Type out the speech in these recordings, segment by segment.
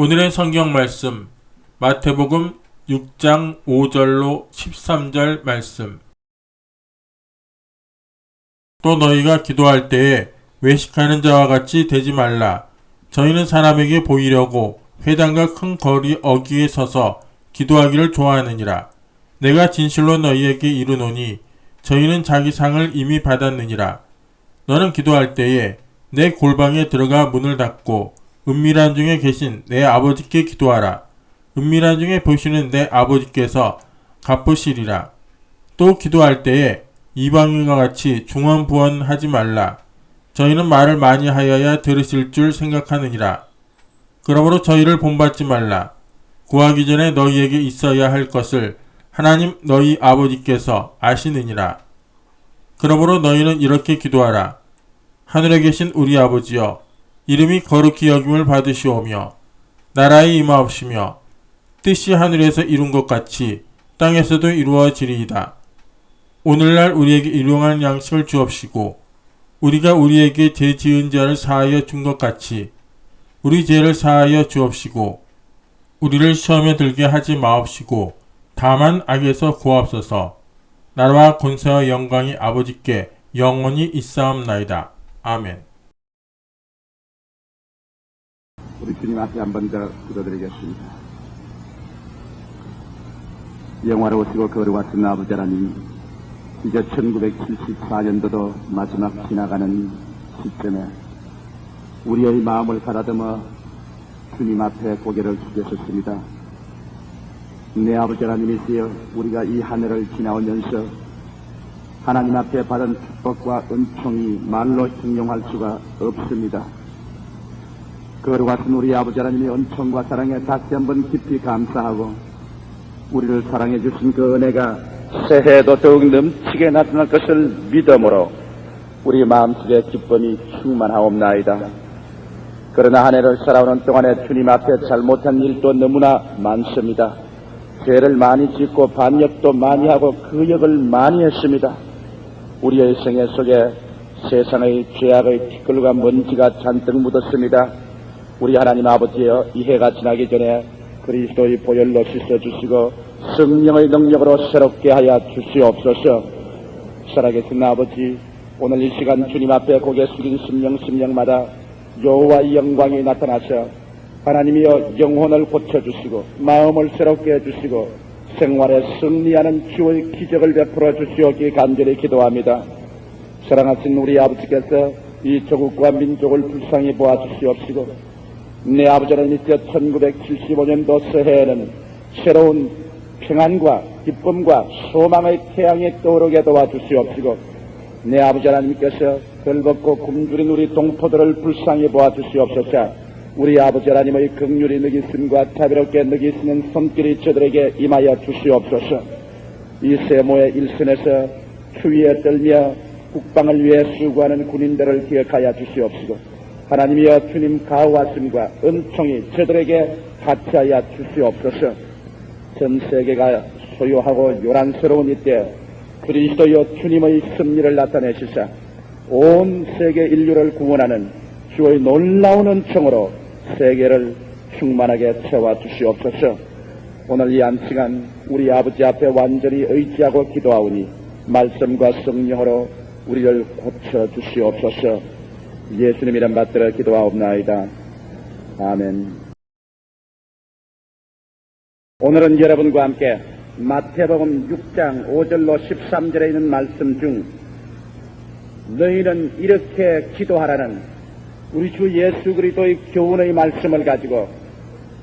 오늘의 성경 말씀 마태복음 6장 5절로 13절 말씀. 또 너희가 기도할 때에 외식하는 자와 같이 되지 말라. 저희는 사람에게 보이려고 회당과 큰 거리 어귀에 서서 기도하기를 좋아하느니라. 내가 진실로 너희에게 이르노니 저희는 자기 상을 이미 받았느니라. 너는 기도할 때에 내 골방에 들어가 문을 닫고 은밀한 중에 계신 내 아버지께 기도하라. 은밀한 중에 보시는 내 아버지께서 갚으시리라. 또 기도할 때에 이방인과 같이 중언부언하지 말라. 저희는 말을 많이 하여야 들으실 줄 생각하느니라. 그러므로 저희를 본받지 말라. 구하기 전에 너희에게 있어야 할 것을 하나님 너희 아버지께서 아시느니라. 그러므로 너희는 이렇게 기도하라. 하늘에 계신 우리 아버지여, 이름이 거룩히 여김을 받으시오며 나라의 임하옵시며 뜻이 하늘에서 이룬 것 같이 땅에서도 이루어지리이다. 오늘날 우리에게 일용할 양식을 주옵시고 우리가 우리에게 죄 지은 자를 사하여 준 것 같이 우리 죄를 사하여 주옵시고 우리를 시험에 들게 하지 마옵시고 다만 악에서 구하옵소서. 나라와 권세와 영광이 아버지께 영원히 있사옵나이다. 아멘. 우리 주님 앞에 한 번 더 기도드리겠습니다. 영화로우시고 거룩하신 아버지 하나님, 이제 1974년도도 마지막 지나가는 시점에 우리의 마음을 가다듬어 주님 앞에 고개를 숙였었습니다. 내 아버지 하나님이시여, 우리가 이 한 해를 지나오면서 하나님 앞에 받은 축복과 은총이 말로形容할 수가 없습니다. 거룩하신 우리 아버지 하나님의 은총과 사랑에 다시 한번 깊이 감사하고 우리를 사랑해 주신 그 은혜가 새해에도 더욱 넘치게 나타날 것을 믿음으로 우리 마음속에 기쁨이 충만하옵나이다. 그러나 한 해를 살아오는 동안에 주님 앞에 잘못한 일도 너무나 많습니다. 죄를 많이 짓고 반역도 많이 하고 그 역을 많이 했습니다. 우리의 생애 속에 세상의 죄악의 티끌과 먼지가 잔뜩 묻었습니다. 우리 하나님 아버지여, 이 해가 지나기 전에 그리스도의 보혈로 씻어주시고 성령의 능력으로 새롭게 하여 주시옵소서. 살아계신 아버지, 오늘 이 시간 주님 앞에 고개 숙인 심령마다 여호와의 영광이 나타나셔 하나님이여 영혼을 고쳐주시고 마음을 새롭게 해주시고 생활에 승리하는 주의 기적을 베풀어 주시오기 간절히 기도합니다. 사랑하신 우리 아버지께서 이 조국과 민족을 불쌍히 보아주시옵시고 내 아버지 하나님께서 1975년도 새해에는 새로운 평안과 기쁨과 소망의 태양이 떠오르게 도와주시옵시고 내 아버지 하나님께서 벌벗고 굶주린 우리 동포들을 불쌍히 보아주시옵소서. 우리 아버지 하나님의 긍휼히 느끼심과 자비롭게 느끼시는 손길이 저들에게 임하여 주시옵소서. 이 세모의 일선에서 추위에 떨며 국방을 위해 수고하는 군인들을 기억하여 주시옵시고 하나님이여, 주님 가호하심과 은총이 저들에게 같이하여 주시옵소서. 전 세계가 소요하고 요란스러운 이때 그리스도여 주님의 승리를 나타내시사 온 세계 인류를 구원하는 주의 놀라운 은총으로 세계를 충만하게 채워 주시옵소서. 오늘 이 한 시간 우리 아버지 앞에 완전히 의지하고 기도하오니 말씀과 성령으로 우리를 고쳐 주시옵소서. 예수님 이름 받들어 기도하옵나이다. 아멘. 오늘은 여러분과 함께 마태복음 6장 5절로 13절에 있는 말씀 중 너희는 이렇게 기도하라는 우리 주 예수 그리스도의 교훈의 말씀을 가지고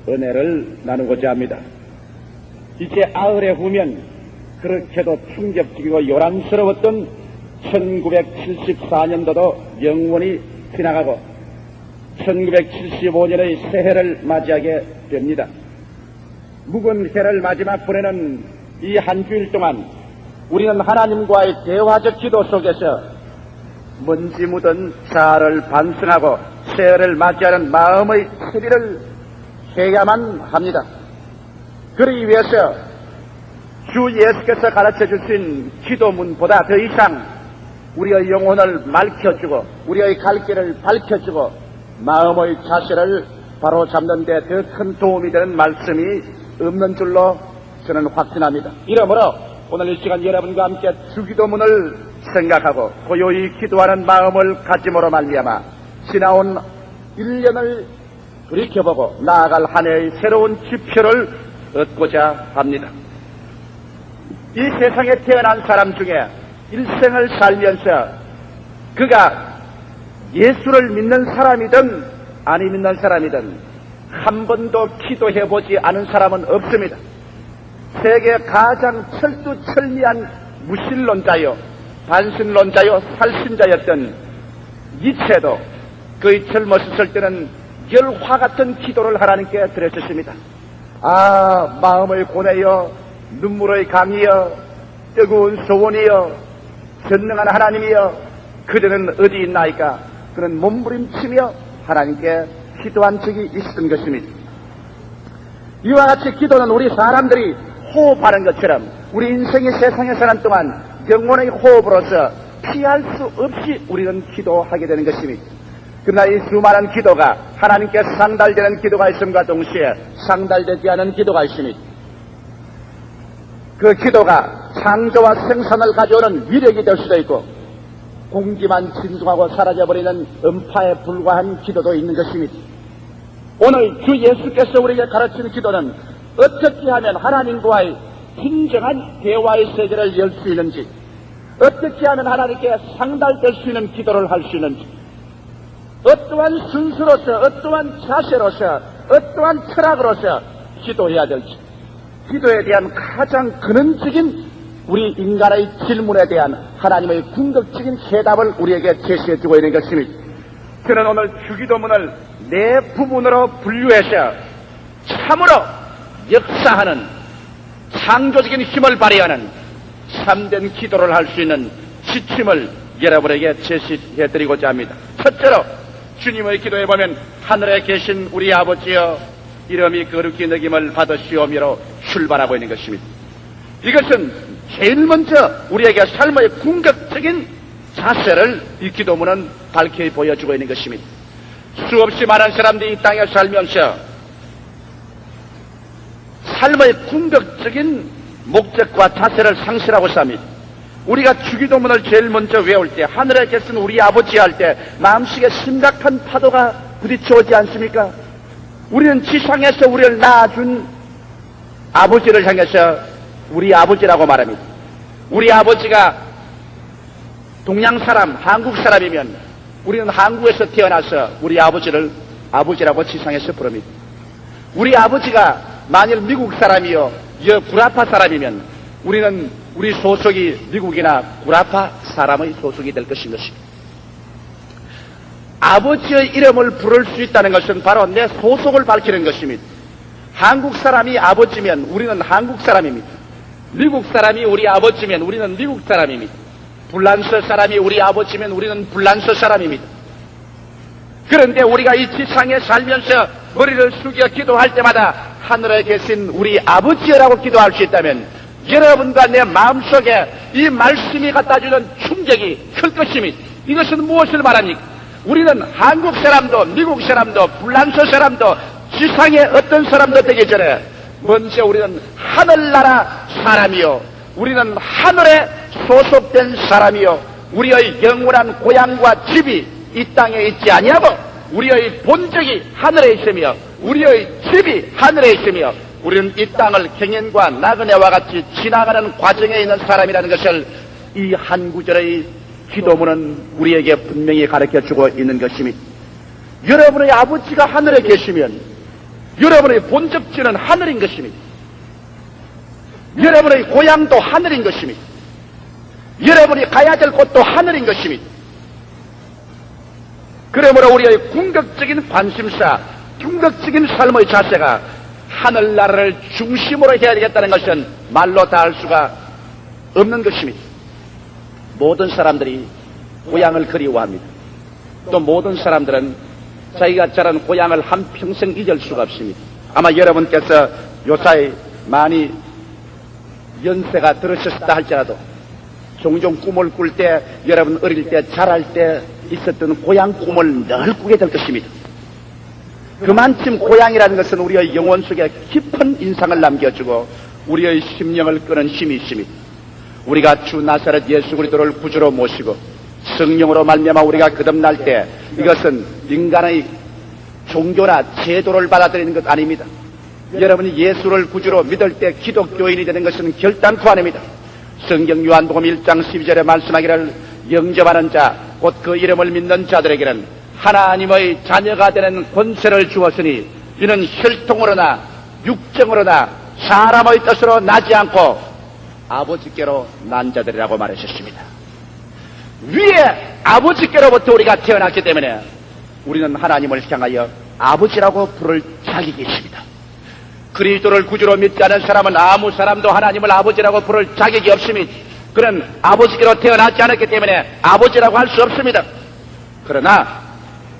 은혜를 나누고자 합니다. 이제 아흘에 후면 그렇게도 충격적이고 요란스러웠던 1974년도도 영원히 지나가고 1975년의 새해를 맞이하게 됩니다. 묵은 해를 마지막 보내는 이 한 주일 동안 우리는 하나님과의 대화적 기도 속에서 먼지 묻은 자아를 반성하고 새해를 맞이하는 마음의 소리를 해야만 합니다. 그러기 위해서 주 예수께서 가르쳐 주신 기도문보다 더 이상 우리의 영혼을 맑혀주고 우리의 갈 길을 밝혀주고 마음의 자세를 바로 잡는 데 더 큰 도움이 되는 말씀이 없는 줄로 저는 확신합니다. 이러므로 오늘 이 시간 여러분과 함께 주기도문을 생각하고 고요히 기도하는 마음을 가짐으로 말미암아 지나온 1년을 돌이켜보고 나아갈 한 해의 새로운 지표를 얻고자 합니다. 이 세상에 태어난 사람 중에 일생을 살면서 그가 예수를 믿는 사람이든 아니 믿는 사람이든 한 번도 기도해보지 않은 사람은 없습니다. 세계 가장 철두철미한 무신론자요, 반신론자요, 살신자였던 니체도 그의 젊었을 때는 열화 같은 기도를 하나님께 드렸습니다. 아, 마음의 고뇌여, 눈물의 강이여, 뜨거운 소원이여, 전능한 하나님이여, 그대는 어디 있나이까? 그는 몸부림치며 하나님께 기도한 적이 있었던 것입니다. 이와 같이 기도는 우리 사람들이 호흡하는 것처럼 우리 인생의 세상에 사는 동안 영혼의 호흡으로서 피할 수 없이 우리는 기도하게 되는 것입니다. 그러나 이 수많은 기도가 하나님께 상달되는 기도가 있음과 동시에 상달되지 않은 기도가 있습니다. 그 기도가 창조와 생산을 가져오는 위력이 될 수도 있고 공기만 진동하고 사라져버리는 음파에 불과한 기도도 있는 것입니다. 오늘 주 예수께서 우리에게 가르치는 기도는 어떻게 하면 하나님과의 진정한 대화의 세계를 열 수 있는지, 어떻게 하면 하나님께 상달될 수 있는 기도를 할 수 있는지, 어떠한 순수로서, 어떠한 자세로서, 어떠한 철학으로서 기도해야 될지, 기도에 대한 가장 근원적인 우리 인간의 질문에 대한 하나님의 궁극적인 해답을 우리에게 제시해주고 있는 것입니다. 저는 오늘 주기도문을 네 부분으로 분류해서 참으로 역사하는 창조적인 힘을 발휘하는 참된 기도를 할 수 있는 지침을 여러분에게 제시해드리고자 합니다. 첫째로 주님의 기도에 보면 하늘에 계신 우리 아버지여 이름이 거룩히 여김을 받으시오미로 출발하고 있는 것입니다. 이것은 제일 먼저 우리에게 삶의 궁극적인 자세를 이 기도문은 밝히 보여주고 있는 것입니다. 수없이 많은 사람들이 이 땅에 살면서 삶의 궁극적인 목적과 자세를 상실하고 삽니다. 우리가 주기도문을 제일 먼저 외울 때 하늘에 계신 우리 아버지 할 때 마음속에 심각한 파도가 부딪혀오지 않습니까? 우리는 지상에서 우리를 낳아준 아버지를 향해서 우리 아버지라고 말합니다. 우리 아버지가 동양 사람, 한국 사람이면 우리는 한국에서 태어나서 우리 아버지를 아버지라고 지상에서 부릅니다. 우리 아버지가 만일 미국 사람이요, 구라파 사람이면 우리는 우리 소속이 미국이나 구라파 사람의 소속이 될 것입니다. 아버지의 이름을 부를 수 있다는 것은 바로 내 소속을 밝히는 것입니다. 한국 사람이 아버지면 우리는 한국 사람입니다. 미국 사람이 우리 아버지면 우리는 미국 사람입니다. 불란서 사람이 우리 아버지면 우리는 불란서 사람입니다. 그런데 우리가 이 지상에 살면서 머리를 숙여 기도할 때마다 하늘에 계신 우리 아버지라고 기도할 수 있다면 여러분과 내 마음속에 이 말씀이 갖다주는 충격이 클 것입니다. 이것은 무엇을 말합니까? 우리는 한국 사람도 미국 사람도 불란서 사람도 지상의 어떤 사람도 되기 전에 먼저 우리는 하늘나라 사람이요, 우리는 하늘에 소속된 사람이요, 우리의 영원한 고향과 집이 이 땅에 있지 아니하고 우리의 본적이 하늘에 있으며 우리의 집이 하늘에 있으며 우리는 이 땅을 경연과 나그네와 같이 지나가는 과정에 있는 사람이라는 것을 이 한 구절의 기도문은 우리에게 분명히 가르쳐주고 있는 것입니다. 여러분의 아버지가 하늘에 계시면 여러분의 본적지는 하늘인 것입니다. 여러분의 고향도 하늘인 것입니다. 여러분이 가야 될 곳도 하늘인 것입니다. 그러므로 우리의 궁극적인 관심사, 궁극적인 삶의 자세가 하늘나라를 중심으로 해야 되겠다는 것은 말로 다 할 수가 없는 것입니다. 모든 사람들이 고향을 그리워합니다. 또 모든 사람들은 자기가 자란 고향을 한평생 잊을 수가 없습니다. 아마 여러분께서 요사이 많이 연세가 들으셨다 할지라도 종종 꿈을 꿀 때 여러분 어릴 때 자랄 때 있었던 고향 꿈을 늘 꾸게 될 것입니다. 그만큼 고향이라는 것은 우리의 영혼 속에 깊은 인상을 남겨주고 우리의 심령을 끄는 힘이 있습니다. 우리가 주 나사렛 예수 그리스도를 구주로 모시고 성령으로 말미암아 우리가 거듭날 때 이것은 인간의 종교나 제도를 받아들이는 것 아닙니다. 여러분이 예수를 구주로 믿을 때 기독교인이 되는 것은 결단코 아닙니다. 성경 요한복음 1장 12절에 말씀하기를 영접하는 자, 곧 그 이름을 믿는 자들에게는 하나님의 자녀가 되는 권세를 주었으니 이는 혈통으로나 육정으로나 사람의 뜻으로 나지 않고 아버지께로 난 자들이라고 말하셨습니다. 위에 아버지께로부터 우리가 태어났기 때문에 우리는 하나님을 향하여 아버지라고 부를 자격이 있습니다. 그리스도를 구주로 믿지 않은 사람은 아무 사람도 하나님을 아버지라고 부를 자격이 없습니다. 그는 아버지께로 태어나지 않았기 때문에 아버지라고 할 수 없습니다. 그러나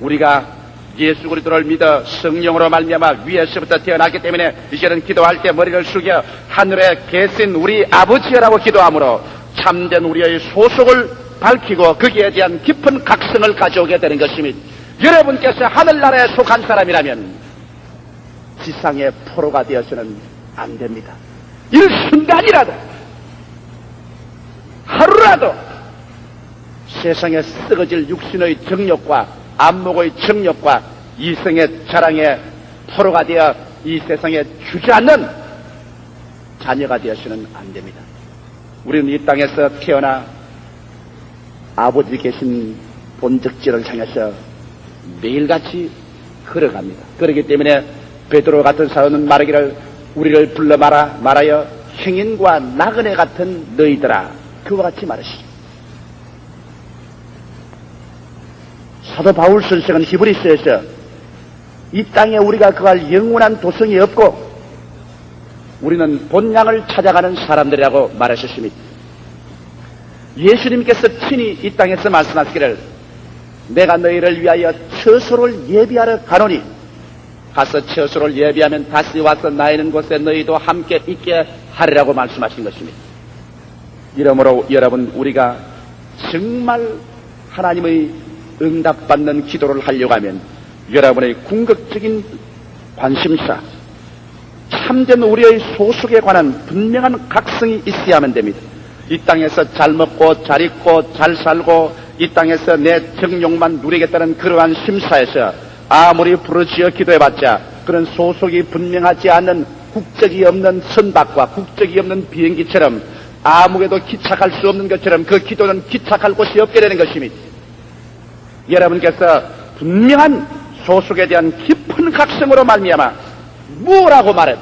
우리가 예수 그리스도를 믿어 성령으로 말미암아 위에서부터 태어났기 때문에 이제는 기도할 때 머리를 숙여 하늘에 계신 우리 아버지라고 기도하므로 참된 우리의 소속을 밝히고 거기에 대한 깊은 각성을 가져오게 되는 것입니다. 여러분께서 하늘나라에 속한 사람이라면 지상의 포로가 되어서는 안 됩니다. 일순간이라도 하루라도 세상에 썩어질 육신의 정욕과 안목의 정욕과 이성의 자랑의 포로가 되어 이 세상에 주저앉는 자녀가 되어서는 안 됩니다. 우리는 이 땅에서 태어나 아버지 계신 본적지를 향해서 매일같이 걸어갑니다. 그렇기 때문에 베드로 같은 사도는 말하기를 우리를 불러 말하여 행인과 나그네 같은 너희들아 그와 같이 말하시죠. 사도 바울 선생은 히브리서에서 이 땅에 우리가 그할 영원한 도성이 없고 우리는 본향을 찾아가는 사람들이라고 말하셨습니다. 예수님께서 친히 이 땅에서 말씀하시기를 내가 너희를 위하여 처소를 예비하러 가노니 가서 처소를 예비하면 다시 와서 나 있는 곳에 너희도 함께 있게 하리라고 말씀하신 것입니다. 이러므로 여러분 우리가 정말 하나님의 응답받는 기도를 하려고 하면 여러분의 궁극적인 관심사 참된 우리의 소속에 관한 분명한 각성이 있어야만 됩니다. 이 땅에서 잘 먹고 잘 입고 잘 살고 이 땅에서 내 정욕만 누리겠다는 그러한 심사에서 아무리 부르짖어 기도해봤자 그런 소속이 분명하지 않는 국적이 없는 선박과 국적이 없는 비행기처럼 아무에도 기착할 수 없는 것처럼 그 기도는 기착할 곳이 없게 되는 것입니다. 여러분께서 분명한 소속에 대한 깊은 각성으로 말미암아 뭐라고 말해도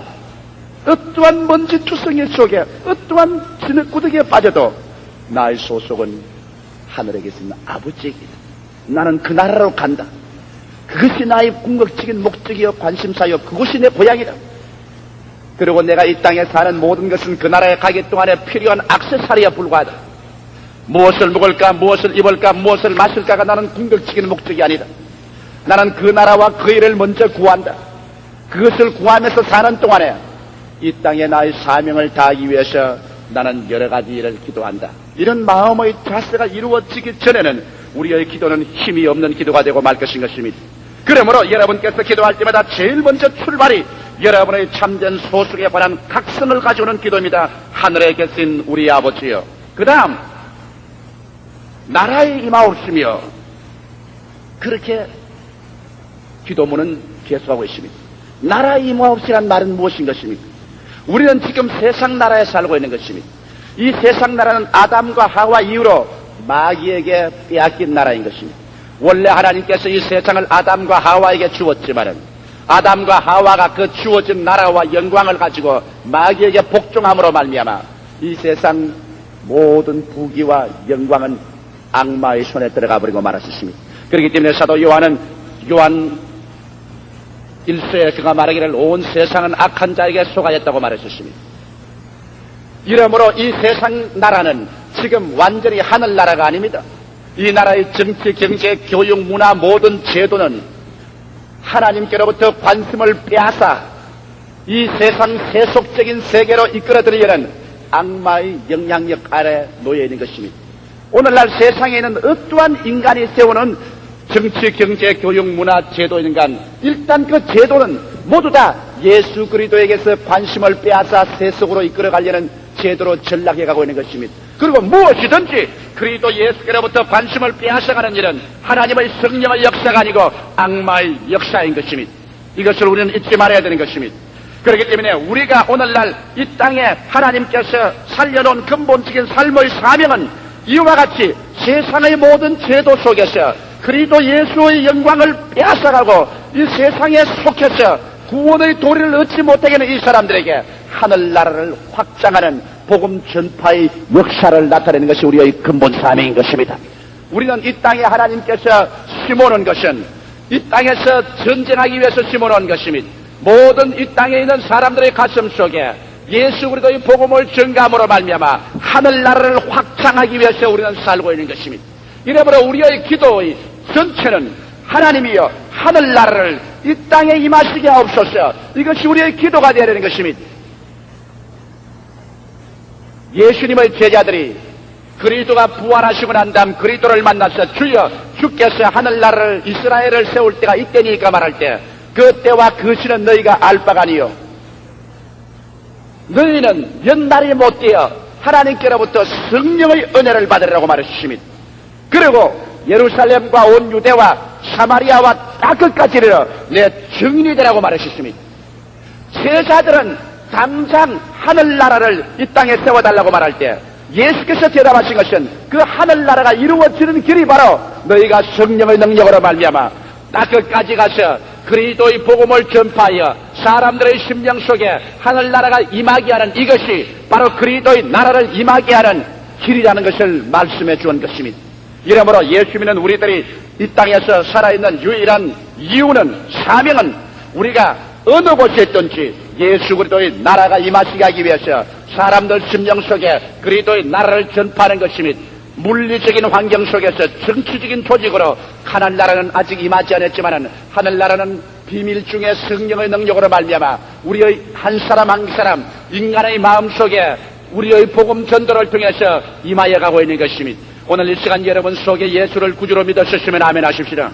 어떠한 먼지 투성이 속에 어떠한 진흙구덩이에 빠져도 나의 소속은 하늘에 계신 아버지에게 나는 그 나라로 간다. 그것이 나의 궁극적인 목적이요 관심사요 그것이 내 고향이다. 그리고 내가 이 땅에 사는 모든 것은 그 나라에 가기 동안에 필요한 액세서리에 불과하다. 무엇을 먹을까 무엇을 입을까 무엇을 마실까가 나는 궁극적인 목적이 아니다. 나는 그 나라와 그 일을 먼저 구한다. 그것을 구하면서 사는 동안에 이 땅에 나의 사명을 다하기 위해서 나는 여러 가지 일을 기도한다. 이런 마음의 자세가 이루어지기 전에는 우리의 기도는 힘이 없는 기도가 되고 말 것인 것입니다. 그러므로 여러분께서 기도할 때마다 제일 먼저 출발이 여러분의 참된 소속에 관한 각성을 가져오는 기도입니다. 하늘에 계신 우리 아버지여. 그 다음 나라에 임하옵시며 그렇게 기도문은 계속하고 있습니다. 나라에 임하옵시란 말은 무엇인 것입니까? 우리는 지금 세상 나라에 살고 있는 것입니다. 이 세상 나라는 아담과 하와 이후로 마귀에게 빼앗긴 나라인 것입니다. 원래 하나님께서 이 세상을 아담과 하와에게 주었지만은 아담과 하와가 그 주어진 나라와 영광을 가지고 마귀에게 복종함으로 말미암아 이 세상 모든 부귀와 영광은 악마의 손에 들어가 버리고 말았습니다. 그렇기 때문에 사도 요한 1서에 그가 말하기를 온 세상은 악한 자에게 속하였다고 말했습니다. 이러므로 이 세상 나라는 지금 완전히 하늘나라가 아닙니다. 이 나라의 정치, 경제, 교육, 문화 모든 제도는 하나님께로부터 관심을 빼앗아 이 세상 세속적인 세계로 이끌어들이려는 악마의 영향력 아래 놓여 있는 것입니다. 오늘날 세상에 있는 어떠한 인간이 세우는 정치, 경제, 교육, 문화, 제도, 인간, 일단 그 제도는 모두 다 예수 그리스도에게서 관심을 빼앗아 세속으로 이끌어가려는 제도로 전락해가고 있는 것입니다. 그리고 무엇이든지 그리스도 예수께로부터 관심을 빼앗아가는 일은 하나님의 성령의 역사가 아니고 악마의 역사인 것입니다. 이것을 우리는 잊지 말아야 되는 것입니다. 그렇기 때문에 우리가 오늘날 이 땅에 하나님께서 살려놓은 근본적인 삶의 사명은 이와 같이 세상의 모든 제도 속에서 그리스도 예수의 영광을 빼앗아가고 이 세상에 속해서 구원의 도리를 얻지 못하게 하는 이 사람들에게 하늘나라를 확장하는 복음 전파의 역사를 나타내는 것이 우리의 근본 사명인 것입니다. 우리는 이 땅에 하나님께서 심어놓은 것은 이 땅에서 전쟁하기 위해서 심어놓은 것입니다. 모든 이 땅에 있는 사람들의 가슴 속에 예수 그리스도의 복음을 전감으로 말미암아 하늘나라를 확장하기 위해서 우리는 살고 있는 것입니다. 이러므로 우리의 기도의 전체는 하나님이여 하늘나라를 이 땅에 임하시게 하옵소서. 이것이 우리의 기도가 되어야 되는 것입니다. 예수님의 제자들이 그리스도가 부활하시고 난 다음 그리스도를 만나서 주여 주께서 하늘나라를 이스라엘을 세울 때가 이때니까 말할 때 그 때와 그 시는 너희가 알 바가 아니요 너희는 연날이 못되어 하나님께로부터 성령의 은혜를 받으리라고 말하십니다. 그리고 예루살렘과 온 유대와 사마리아와 땅 끝까지 이르러 내 증인이 되라고 말하셨습니다. 제자들은 당장 하늘나라를 이 땅에 세워달라고 말할 때 예수께서 대답하신 것은 그 하늘나라가 이루어지는 길이 바로 너희가 성령의 능력으로 말미암아 땅 끝까지 가서 그리스도의 복음을 전파하여 사람들의 심령 속에 하늘나라가 임하게 하는 이것이 바로 그리스도의 나라를 임하게 하는 길이라는 것을 말씀해 주은 것입니다. 이러므로 예수 믿는 우리들이 이 땅에서 살아있는 유일한 이유는 사명은 우리가 어느 곳에 있든지 예수 그리스도의 나라가 임하시게 하기 위해서 사람들 심령 속에 그리스도의 나라를 전파하는 것입니다. 물리적인 환경 속에서 정치적인 조직으로 하늘나라는 아직 임하지 않았지만은 하늘나라는 비밀 중에 성령의 능력으로 말미암아 우리의 한 사람 한 사람 인간의 마음 속에 우리의 복음 전도를 통해서 임하여 가고 있는 것입니다. 오늘 이 시간 여러분 속에 예수를 구주로 믿으셨으면 아멘 하십시다.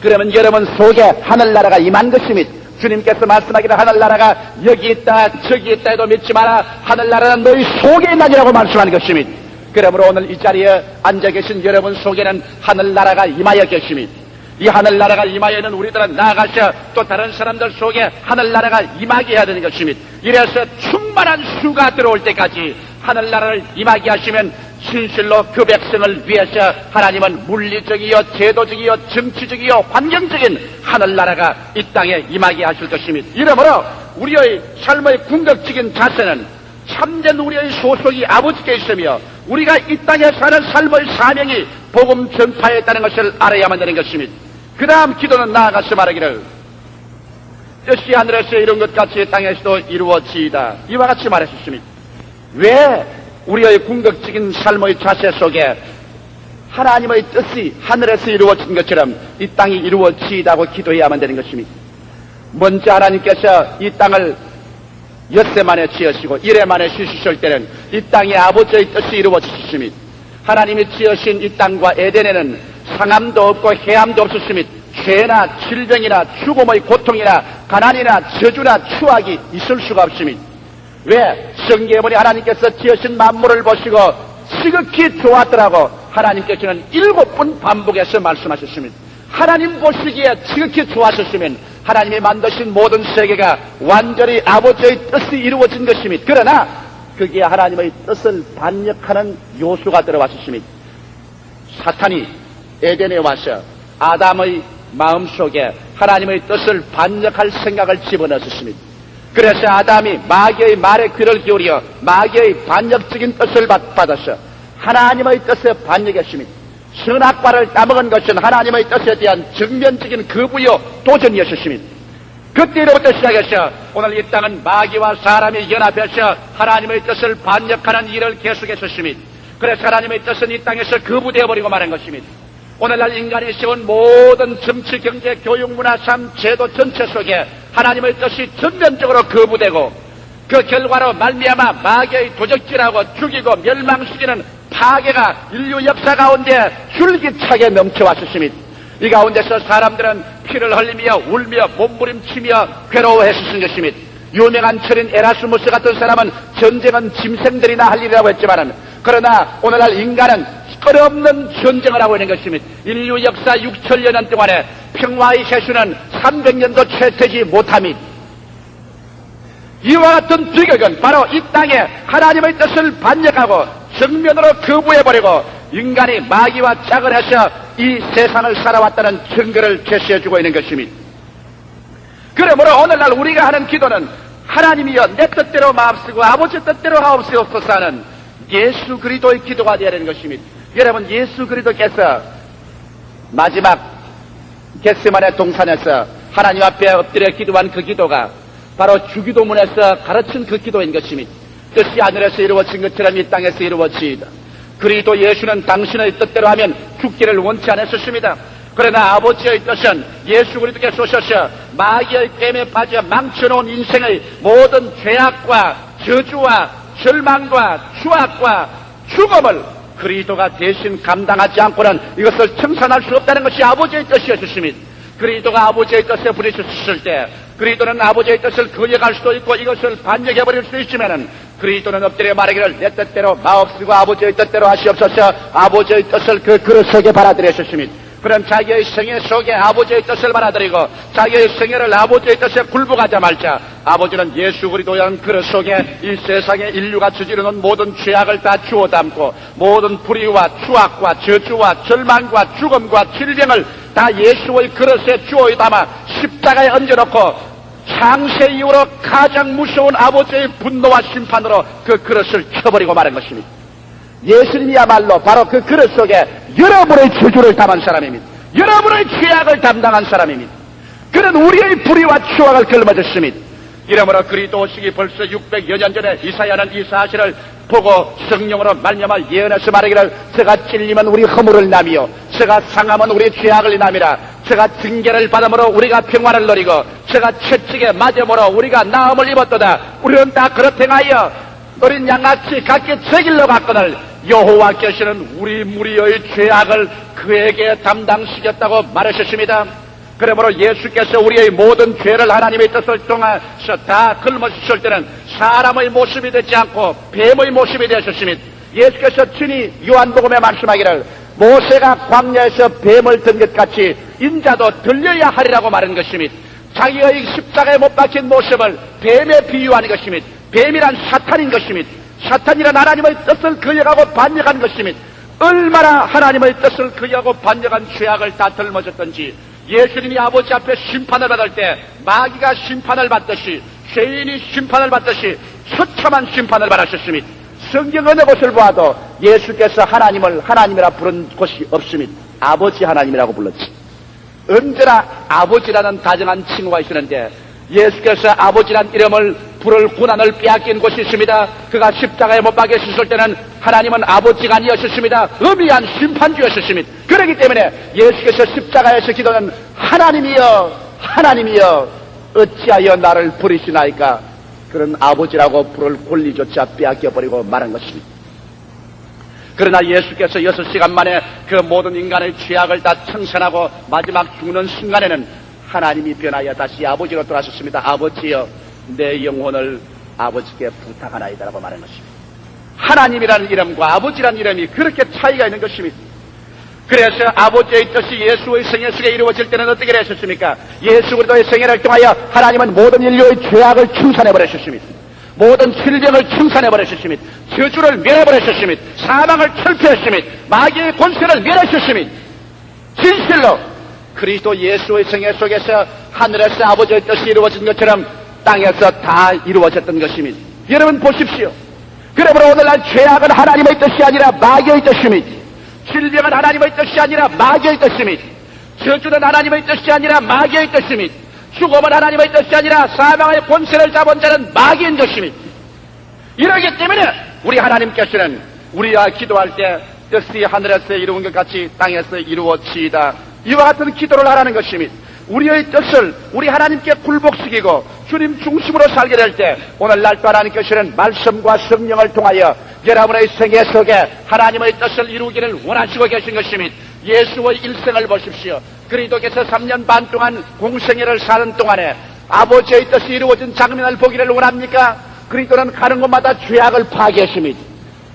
그러면 여러분 속에 하늘나라가 임한 것입니다. 주님께서 말씀하기를 하늘나라가 여기 있다 저기 있다 해도 믿지 마라. 하늘나라는 너희 속에 있나니라고 말씀하는 것입니다. 그러므로 오늘 이 자리에 앉아 계신 여러분 속에는 하늘나라가 임하여 계십니다. 이 하늘나라가 임하여 있는 우리들은 나아가서 또 다른 사람들 속에 하늘나라가 임하게 해야 되는 것입니다. 이래서 충만한 수가 들어올 때까지 하늘나라를 임하게 하시면 진실로 그 백성을 위해서 하나님은 물리적이요 제도적이요 정치적이요 환경적인 하늘나라가 이 땅에 임하게 하실 것입니다. 이러므로 우리의 삶의 궁극적인 자세는 참된 우리의 소속이 아버지께 있으며 우리가 이 땅에 사는 삶의 사명이 복음 전파에 있다는 것을 알아야만 되는 것입니다. 그 다음 기도는 나아가서 말하기를 뜻이 하늘에서 이룬 것 같이 땅에서도 이루어지이다. 이와 같이 말하셨습니다. 왜 우리의 궁극적인 삶의 자세 속에 하나님의 뜻이 하늘에서 이루어진 것처럼 이 땅이 이루어지이다고 기도해야만 되는 것입니다. 먼저 하나님께서 이 땅을 엿새 만에 지으시고 이래 만에 쉬실 때는 이 땅에 아버지의 뜻이 이루어지십니다. 하나님이 지으신 이 땅과 에덴에는 상함도 없고 해함도 없었습니다. 죄나 질병이나 죽음의 고통이나 가난이나 저주나 추악이 있을 수가 없습니다. 왜? 성경에 보니 하나님께서 지으신 만물을 보시고 지극히 좋았더라고 하나님께서는 7번 반복해서 말씀하셨습니다. 하나님 보시기에 지극히 좋았었으면 하나님이 만드신 모든 세계가 완전히 아버지의 뜻이 이루어진 것입니다. 그러나 거기에 하나님의 뜻을 반역하는 요소가 들어왔습니다. 사탄이 에덴에 와서 아담의 마음속에 하나님의 뜻을 반역할 생각을 집어넣었습니다. 그래서 아담이 마귀의 말에 귀를 기울여 마귀의 반역적인 뜻을 받아서 하나님의 뜻에 반역했습니다. 선악과를 따먹은 것은 하나님의 뜻에 대한 정면적인 거부요 도전이었습니다. 그때로부터 시작해서 오늘 이 땅은 마귀와 사람이 연합해서 하나님의 뜻을 반역하는 일을 계속했었습니다. 그래서 하나님의 뜻은 이 땅에서 거부되어버리고 말한 것입니다. 오늘날 인간이 세운 모든 정치, 경제, 교육, 문화, 삶, 제도 전체 속에 하나님의 뜻이 전면적으로 거부되고 그 결과로 말미암아 마귀의 도적질하고 죽이고 멸망시키는 파괴가 인류 역사 가운데 줄기차게 넘쳐왔었습니다. 이 가운데서 사람들은 피를 흘리며 울며 몸부림치며 괴로워했었던 것입니다. 유명한 철인 에라스무스 같은 사람은 전쟁은 짐승들이나 할 일이라고 했지만은, 그러나 오늘날 인간은 끊임없는 전쟁을 하고 있는 것입니다. 인류 역사 6천여 년 동안에 평화의 세수는 300년도 채 되지 못함이, 이와 같은 비극은 바로 이 땅에 하나님의 뜻을 반역하고 정면으로 거부해버리고 인간이 마귀와 짝을 해서 이 세상을 살아왔다는 증거를 제시해주고 있는 것입니다. 그러므로 오늘날 우리가 하는 기도는 하나님이여 내 뜻대로 마음쓰고 아버지 뜻대로 하옵소서 하는 예수 그리스도의 기도가 되어야 하는 것입니다. 여러분, 예수 그리스도께서 마지막 겟세마네 동산에서 하나님 앞에 엎드려 기도한 그 기도가 바로 주기도문에서 가르친 그 기도인 것입니다. 뜻이 하늘에서 이루어진 것처럼 이 땅에서 이루어지이다. 그리스도 예수는 당신의 뜻대로 하면 죽기를 원치 않았었습니다. 그러나 아버지의 뜻은 예수 그리스도께서 오셔서 마귀의 뱀에 빠져 망쳐놓은 인생의 모든 죄악과 저주와 절망과 추악과 죽음을 그리스도가 대신 감당하지 않고는 이것을 청산할 수 없다는 것이 아버지의 뜻이었습니다. 그리스도가 아버지의 뜻에 부딪혔을 때 그리스도는 아버지의 뜻을 거역할 수도 있고 이것을 반역해버릴 수도 있지만은 그리스도는 엎드려 말하기를 내 뜻대로 마옵시고 아버지의 뜻대로 하시옵소서. 아버지의 뜻을 그 그릇 속에 받아들였습니다. 그런 자기의 생애 속에 아버지의 뜻을 받아들이고 자기의 생애를 아버지의 뜻에 굴복하자 말자 아버지는 예수 그리스도의 그릇 속에 이 세상에 인류가 저지르는 모든 죄악을 다 주워 담고 모든 불의와 추악과 저주와 절망과 죽음과 질병을 다 예수의 그릇에 주워 담아 십자가에 얹어놓고 창세 이후로 가장 무서운 아버지의 분노와 심판으로 그 그릇을 켜버리고 말한 것입니다. 예수님이야말로 바로 그 그릇 속에 여러분의 저주를 담은 사람입니다. 여러분의 죄악을 담당한 사람입니다. 그는 우리의 불의와 추악을 걸머졌습니다. 이러므로 그리스도 오시기 벌써 600여 년 전에 이사야는 이 사실을 보고 성령으로 말미암아 예언해서 말하기를 저가 찔리면 우리 허물을 남이요 저가 상하면 우리 죄악을 남이라 저가 징계를 받음으로 우리가 평화를 누리고 저가 채찍에 맞음으로 우리가 나음을 입었도다. 우리는 다 그렇행하여 어린 양같이 각기 제 길로 갔거늘 여호와께서는 우리 무리의 죄악을 그에게 담당시켰다고 말하셨습니다. 그러므로 예수께서 우리의 모든 죄를 하나님의 뜻을 통해서 다 걸머주실 때는 사람의 모습이 되지 않고 뱀의 모습이 되셨습니다. 예수께서 친히 요한복음에 말씀하기를 모세가 광야에서 뱀을 든 것 같이 인자도 들려야 하리라고 말한 것입니다. 자기의 십자가에 못 박힌 모습을 뱀에 비유하는 것입니다. 뱀이란 사탄인 것입니다. 사탄이란 하나님의 뜻을 거역하고 반역한 것입니다. 얼마나 하나님의 뜻을 거역하고 반역한 죄악을 다 덜머졌던지 예수님이 아버지 앞에 심판을 받을 때 마귀가 심판을 받듯이 죄인이 심판을 받듯이 처참한 심판을 받으셨습니다. 성경 어느 곳을 보아도 예수께서 하나님을 하나님이라 부른 곳이 없습니다. 아버지 하나님이라고 불렀지. 언제나 아버지라는 다정한 칭호가 있었는데 예수께서 아버지란 이름을 부를 고난을 빼앗긴 곳이 있습니다. 그가 십자가에 못 박히셨을 때는 하나님은 아버지가 아니었습니다. 엄미한 심판주였습니다. 그렇기 때문에 예수께서 십자가에서 기도는 하나님이여 하나님이여 어찌하여 나를 버리시나이까 그런 아버지라고 부를 권리조차 빼앗겨버리고 말한 것입니다. 그러나 예수께서 6시간 만에 그 모든 인간의 죄악을 다 청산하고 마지막 죽는 순간에는 하나님이 변하여 다시 아버지로 돌아섰습니다. 아버지여 내 영혼을 아버지께 부탁하나이다라고 말한 것입니다. 하나님이라는 이름과 아버지라는 이름이 그렇게 차이가 있는 것입니다. 그래서 아버지의 뜻이 예수의 생애 속에 이루어질 때는 어떻게 하셨습니까? 예수 그리스도의 생애를 통하여 하나님은 모든 인류의 죄악을 청산해버리셨습니다. 모든 질병을 청산해버리셨습니다. 저주를 멸해버리셨습니다. 사망을 철폐했습니다. 마귀의 권세를 멸하셨습니다. 진실로 그리스도 예수의 생애 속에서 하늘에서 아버지의 뜻이 이루어진 것처럼 땅에서 다 이루어졌던 것입니다. 여러분 보십시오. 그러므로 오늘날 죄악은 하나님의 뜻이 아니라 마귀의 뜻입니다. 질병은 하나님의 뜻이 아니라 마귀의 뜻입니다. 저주는 하나님의 뜻이 아니라 마귀의 뜻입니다. 죽음은 하나님의 뜻이 아니라 사망의 권세를 잡은 자는 마귀인 것입니다. 이러기 때문에 우리 하나님께서는 우리가 기도할 때 뜻이 하늘에서 이루어진 것 같이 땅에서 이루어지이다. 이와 같은 기도를 하라는 것입니다. 우리의 뜻을 우리 하나님께 굴복시키고 주님 중심으로 살게 될 때 오늘날 또 하나님께서는 말씀과 성령을 통하여 여러분의 생애 속에 하나님의 뜻을 이루기를 원하시고 계신 것입니다. 예수의 일생을 보십시오. 그리스도께서 3년 반 동안 공생애를 사는 동안에 아버지의 뜻이 이루어진 장면을 보기를 원합니까? 그리스도는 가는 곳마다 죄악을 파괴했습니다.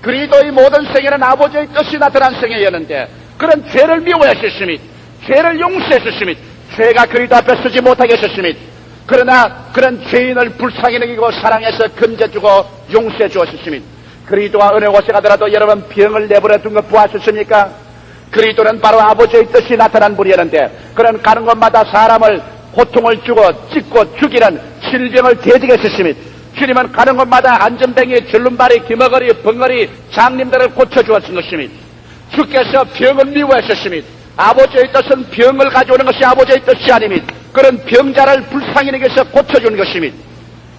그리스도의 모든 생애는 아버지의 뜻이 나타난 생애였는데 그런 죄를 미워하셨습니다. 죄를 용서하셨습니다. 죄가 그리스도 앞에 서지 못하게 하셨습니다. 그러나 그런 죄인을 불쌍히 여기고 사랑해서 건져주고 용서해 주었습니다. 그리스도와 어느 곳에 가더라도 여러분 병을 내버려 둔 것 보았습니까? 그리스도는 바로 아버지의 뜻이 나타난 분이었는데 그런 가는 곳마다 사람을 고통을 주고 찢고 죽이는 질병을 대적해 했습니다. 주님은 가는 곳마다 안전뱅이, 줄름발이, 기머거리, 벙어리, 장님들을 고쳐주었던 것입니다. 주께서 병을 미워하셨습니다. 아버지의 뜻은 병을 가져오는 것이 아버지의 뜻이 아닙니다. 그런 병자를 불쌍히 여기서 고쳐주는 것입니다.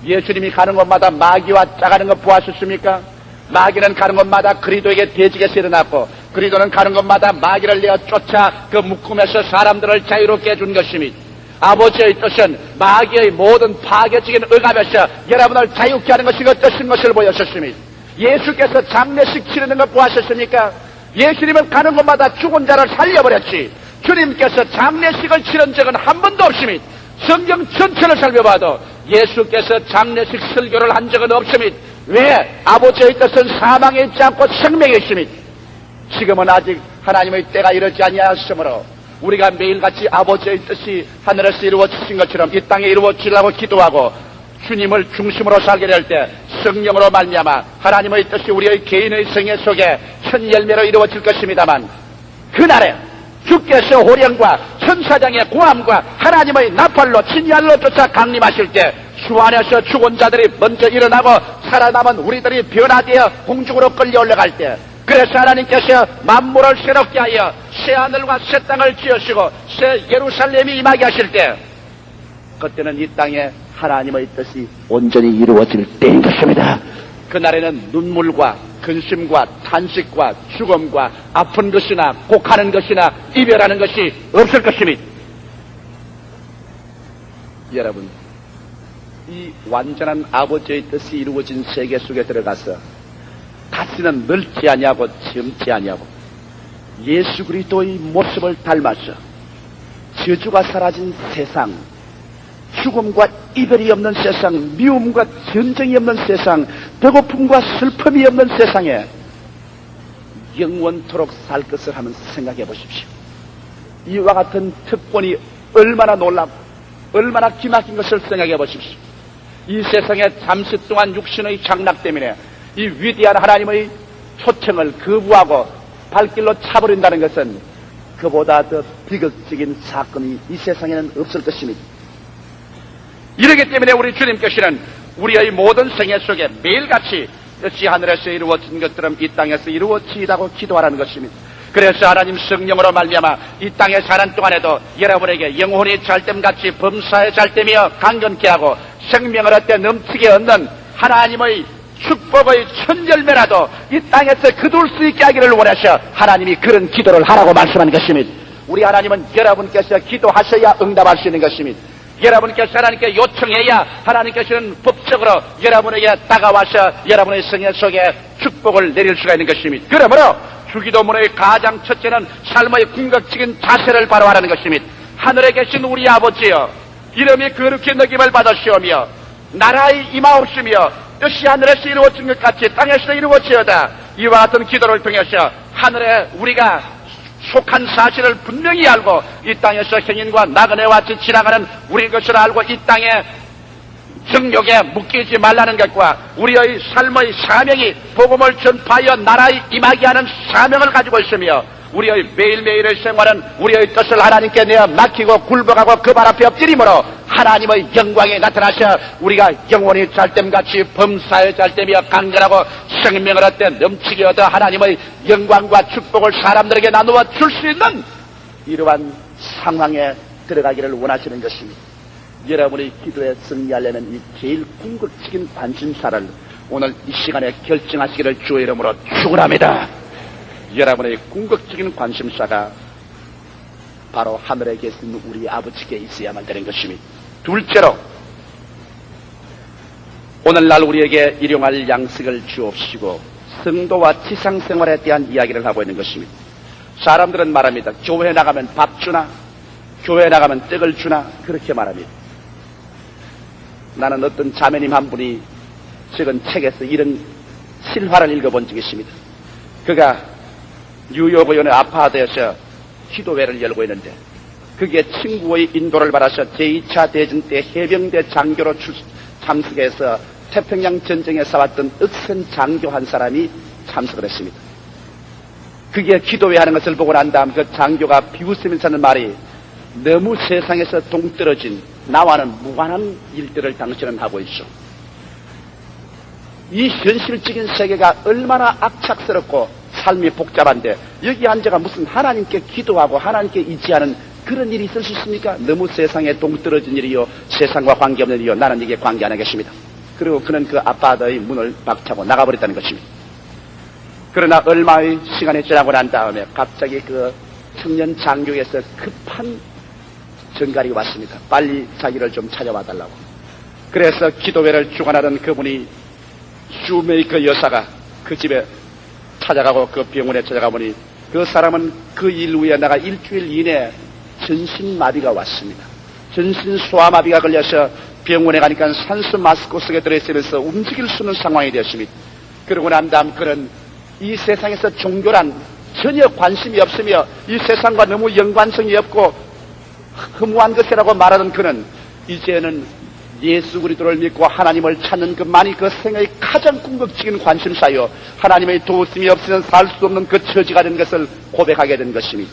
예수님이 가는 곳마다 마귀와 짜가는 것 보았습니까? 마귀는 가는 곳마다 그리스도에게 대적해서 일어났고 그리스도는 가는 곳마다 마귀를 내어 쫓아 그 묶음에서 사람들을 자유롭게 해준 것입니다. 아버지의 뜻은 마귀의 모든 파괴적인 억압에서 여러분을 자유케 하는 것이 그 뜻인 것을 보였었습니다. 예수께서 장례식 치르는 것 보았었습니까? 예수님은 가는 곳마다 죽은 자를 살려버렸지 주님께서 장례식을 치른 적은 한 번도 없습니다. 성경 전체를 살펴봐도 예수께서 장례식 설교를 한 적은 없습니다. 왜? 아버지의 뜻은 사망에 있지 않고 생명에 있습니다. 지금은 아직 하나님의 때가 이르지 아니하였으므로 우리가 매일같이 아버지의 뜻이 하늘에서 이루어지신 것처럼 이 땅에 이루어지려고 기도하고 주님을 중심으로 살게 될 때 성령으로 말미암아 하나님의 뜻이 우리의 개인의 생애 속에 천 열매로 이루어질 것입니다만 그날에 주께서 호령과 천사장의 고함과 하나님의 나팔로 진열로 쫓아 강림하실 때 주 안에서 죽은 자들이 먼저 일어나고 살아남은 우리들이 변화되어 공중으로 끌려 올라갈 때 그래서 하나님께서 만물을 새롭게 하여 새 하늘과 새 땅을 지으시고 새 예루살렘이 임하게 하실 때 그때는 이 땅에 하나님의 뜻이 온전히 이루어질 때인 것입니다. 그날에는 눈물과 근심과 탄식과 죽음과 아픈 것이나 곡하는 것이나 이별하는 것이 없을 것입니다. 여러분, 이 완전한 아버지의 뜻이 이루어진 세계 속에 들어가서 다시는 늙지 아니하고 젊지 아니하고 예수 그리스도의 모습을 닮아서 저주가 사라진 세상, 죽음과 이별이 없는 세상, 미움과 전쟁이 없는 세상, 배고픔과 슬픔이 없는 세상에 영원토록 살 것을 한번 생각해 보십시오. 이와 같은 특권이 얼마나 놀랍고 얼마나 기막힌 것을 생각해 보십시오. 이 세상에 잠시 동안 육신의 장락 때문에 이 위대한 하나님의 초청을 거부하고 발길로 차버린다는 것은 그보다 더 비극적인 사건이 이 세상에는 없을 것입니다. 이러기 때문에 우리 주님께서는 우리의 모든 생애 속에 매일같이 역시 하늘에서 이루어진 것처럼 이 땅에서 이루어지다고 기도하라는 것입니다. 그래서 하나님 성령으로 말미암아 이 땅에 사는 동안에도 여러분에게 영혼이 잘됨같이 범사에 잘되며 강건케 하고 생명을 얻되 넘치게 얻는 하나님의 축복의 천열매라도 이 땅에서 거둘 수 있게 하기를 원하셔 하나님이 그런 기도를 하라고 말씀한 것입니다. 우리 하나님은 여러분께서 기도하셔야 응답할 수 있는 것입니다. 여러분께서 하나님께 요청해야 하나님께서는 법적으로 여러분에게 다가와서 여러분의 생애 속에 축복을 내릴 수가 있는 것입니다. 그러므로 주기도문의 가장 첫째는 삶의 궁극적인 자세를 바로 하라는 것입니다. 하늘에 계신 우리 아버지여, 이름이 거룩히 느낌을 받으시오며 나라의 임하옵시며 뜻이 하늘에서 이루어진 것 같이 땅에서 이루어지어다. 이와 같은 기도를 통해서 하늘에 우리가 속한 사실을 분명히 알고 이 땅에서 행인과 나그네와 같이 지나가는 우리 것을 알고 이 땅에 정욕에 묶이지 말라는 것과 우리의 삶의 사명이 복음을 전파하여 나라에 임하게 하는 사명을 가지고 있으며 우리의 매일매일의 생활은 우리의 뜻을 하나님께 내어 맡기고 굴복하고 그 발 앞에 엎드림으로 하나님의 영광에 나타나셔 우리가 영혼이 잘됨같이 범사에 잘되며 강건하고 생명을 얻되 넘치게 얻어 하나님의 영광과 축복을 사람들에게 나누어 줄 수 있는 이러한 상황에 들어가기를 원하시는 것입니다. 여러분의 기도에 승리하려면 이 제일 궁극적인 관심사를 오늘 이 시간에 결정하시기를 주의 이름으로 축원합니다. 여러분의 궁극적인 관심사가 바로 하늘에 계신 우리 아버지께 있어야만 되는 것입니다. 둘째로 오늘날 우리에게 일용할 양식을 주옵시고 성도와 지상생활에 대한 이야기를 하고 있는 것입니다. 사람들은 말합니다. 교회 나가면 밥 주나? 교회 나가면 떡을 주나? 그렇게 말합니다. 나는 어떤 자매님 한 분이 최근 책에서 이런 실화를 읽어본 적이 있습니다. 그가 뉴욕의 어느 아파트에서 기도회를 열고 있는데 그게 친구의 인도를 받아서 제2차 대전 때 해병대 장교로 참석해서 태평양 전쟁에 싸웠던 억센 장교 한 사람이 참석을 했습니다. 그게 기도회 하는 것을 보고 난 다음 그 장교가 비웃으면서 하는 말이 너무 세상에서 동떨어진 나와는 무관한 일들을 당신은 하고 있어. 이 현실적인 세계가 얼마나 악착스럽고 삶이 복잡한데 여기 앉아가 무슨 하나님께 기도하고 하나님께 의지하는 그런 일이 있을 수 있습니까? 너무 세상에 동떨어진 일이요 세상과 관계없는 일이요 나는 이게 관계 안 하겠습니다. 그리고 그는 그 아파트의 문을 박차고 나가버렸다는 것입니다. 그러나 얼마의 시간이 지나고 난 다음에 갑자기 그 청년 장교에서 급한 전갈이 왔습니다. 빨리 자기를 좀 찾아와 달라고. 그래서 기도회를 주관하던 그분이 슈메이커 여사가 그 집에 찾아가고 그 병원에 찾아가 보니 그 사람은 그 일 후에 나가 일주일 이내에 전신마비가 왔습니다. 전신 소아마비가 걸려서 병원에 가니까 산소 마스크 속에 들어있으면서 움직일 수 없는 상황이 되었습니다. 그러고 난 다음 그는 이 세상에서 종교란 전혀 관심이 없으며 이 세상과 너무 연관성이 없고 허무한 것이라고 말하던 그는 이제는 예수 그리스도를 믿고 하나님을 찾는 것만이 그 생의 가장 궁극적인 관심사요 하나님의 도우심이 없이는 살 수 없는 그 처지가 된 것을 고백하게 된 것입니다.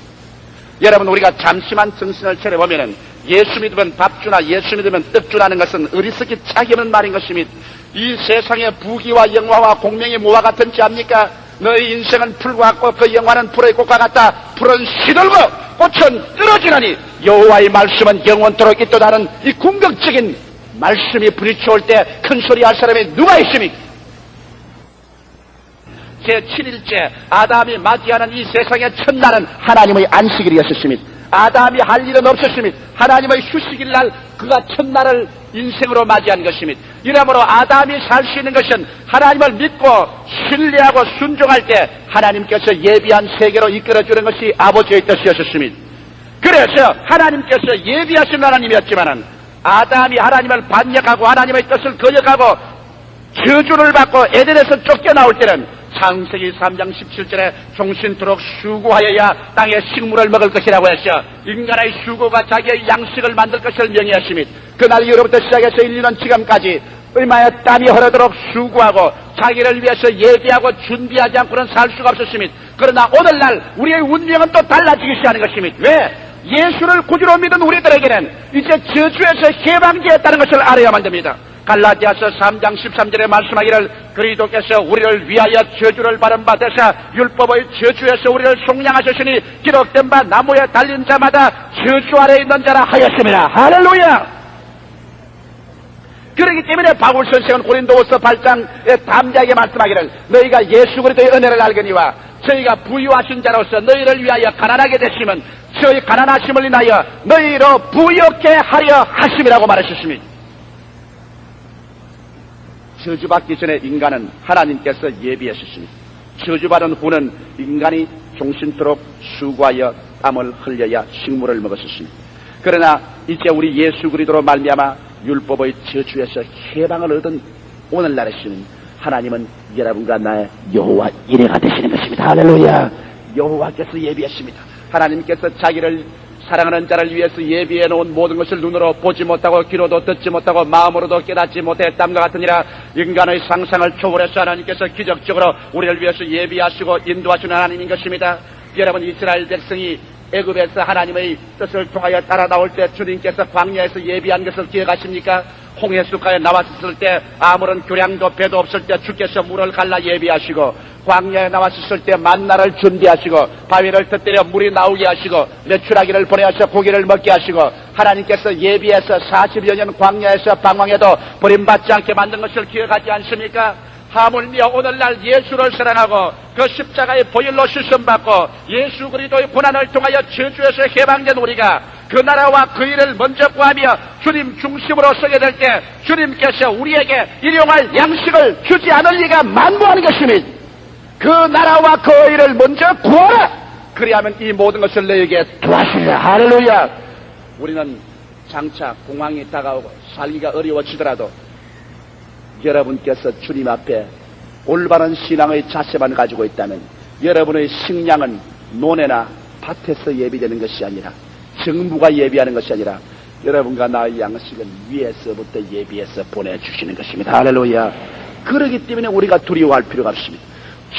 여러분 우리가 잠시만 정신을 차려보면 예수 믿으면 밥 주나 예수 믿으면 떡 주라는 것은 어리석기 짝이 없는 말인 것입니다. 이 세상의 부귀와 영화와 공명이 뭐와 같은지 압니까? 너의 인생은 풀과 같고 그 영화는 풀의 꽃과 같다. 풀은 시들고 꽃은 떨어지나니 여호와의 말씀은 영원토록 있도다는 이 궁극적인 말씀이 부딪혀올 때 큰 소리 할 사람이 누가 있습니까? 제7일째 아담이 맞이하는 이 세상의 첫날은 하나님의 안식일이었습니다. 아담이 할 일은 없었습니다. 하나님의 휴식일 날 그가 첫날을 인생으로 맞이한 것입니다. 이러므로 아담이 살 수 있는 것은 하나님을 믿고 신뢰하고 순종할 때 하나님께서 예비한 세계로 이끌어주는 것이 아버지의 뜻이었습니다. 그래서 하나님께서 예비하신 하나님이었지만은 아담이 하나님을 반역하고 하나님의 뜻을 거역하고 저주를 받고 에덴에서 쫓겨나올 때는 창세기 3장 17절에 종신토록 수고하여야 땅의 식물을 먹을 것이라고 했어. 인간의 수고가 자기의 양식을 만들 것을 명의하십니다. 그날 이후로부터 시작해서 인류는 지금까지 얼마나 땀이 흐르도록 수고하고 자기를 위해서 예비하고 준비하지 않고는 살 수가 없었습니다. 그러나 오늘날 우리의 운명은 또 달라지기 시작하는 것입니다. 왜? 예수를 구주로 믿은 우리들에게는 이제 저주에서 해방되었다는 것을 알아야만 됩니다. 갈라디아서 3장 13절에 말씀하기를 그리스도께서 우리를 위하여 저주를 받은 바 되사 율법의 저주에서 우리를 속량하셨으니 기록된 바 나무에 달린 자마다 저주 아래 있는 자라 하였습니다. 할렐루야. 그렇기 때문에 바울 선생은 고린도후서 8장에 담대하게 말씀하기를 너희가 예수 그리스도의 은혜를 알거니와 저희가 부유하신 자로서 너희를 위하여 가난하게 되시면 저희 가난하심을 인하여 너희로 부유케 하려 하심이라고 말하셨습니다. 저주받기 전에 인간은 하나님께서 예비하셨습니다. 저주받은 후는 인간이 종신토록 수고하여 땀을 흘려야 식물을 먹었습니다. 그러나 이제 우리 예수 그리스도로 말미암아 율법의 저주에서 해방을 얻은 오늘날에서는 하나님은 여러분과 나의 여호와 이레가 되시는 것입니다. 할렐루야. 여호와께서 예비하십니다. 하나님께서 자기를 사랑하는 자를 위해서 예비해 놓은 모든 것을 눈으로 보지 못하고 귀로도 듣지 못하고 마음으로도 깨닫지 못했담과 같으니라. 인간의 상상을 초월해서 하나님께서 기적적으로 우리를 위해서 예비하시고 인도하시는 하나님인 것입니다. 여러분 이스라엘 백성이 애굽에서 하나님의 뜻을 통하여 따라 나올 때 주님께서 광야에서 예비한 것을 기억하십니까? 홍해수가에 나왔을 때 아무런 교량도 배도 없을 때 주께서 물을 갈라 예비하시고 광야에 나왔을 때 만나를 준비하시고 바위를 터뜨려 물이 나오게 하시고 메추라기를 보내어서 고기를 먹게 하시고 하나님께서 예비해서 40여 년 광야에서 방황해도 버림받지 않게 만든 것을 기억하지 않습니까? 하물며 오늘날 예수를 사랑하고 그 십자가의 보혈로 씻음받고 예수 그리스도의 고난을 통하여 저주에서 해방된 우리가 그 나라와 그 일을 먼저 구하며 주님 중심으로 서게 될 때 주님께서 우리에게 일용할 양식을 주지 않을 리가 만무한 것입니다. 그 나라와 그 일을 먼저 구하라. 그리하면 이 모든 것을 너에게 도와주리라. 할렐루야. 우리는 장차 공황이 다가오고 살기가 어려워지더라도 여러분께서 주님 앞에 올바른 신앙의 자세만 가지고 있다면 여러분의 식량은 논에나 밭에서 예비되는 것이 아니라 정부가 예비하는 것이 아니라 여러분과 나의 양식은 위에서부터 예비해서 보내주시는 것입니다. 할렐루야. 그러기 때문에 우리가 두려워할 필요가 없습니다.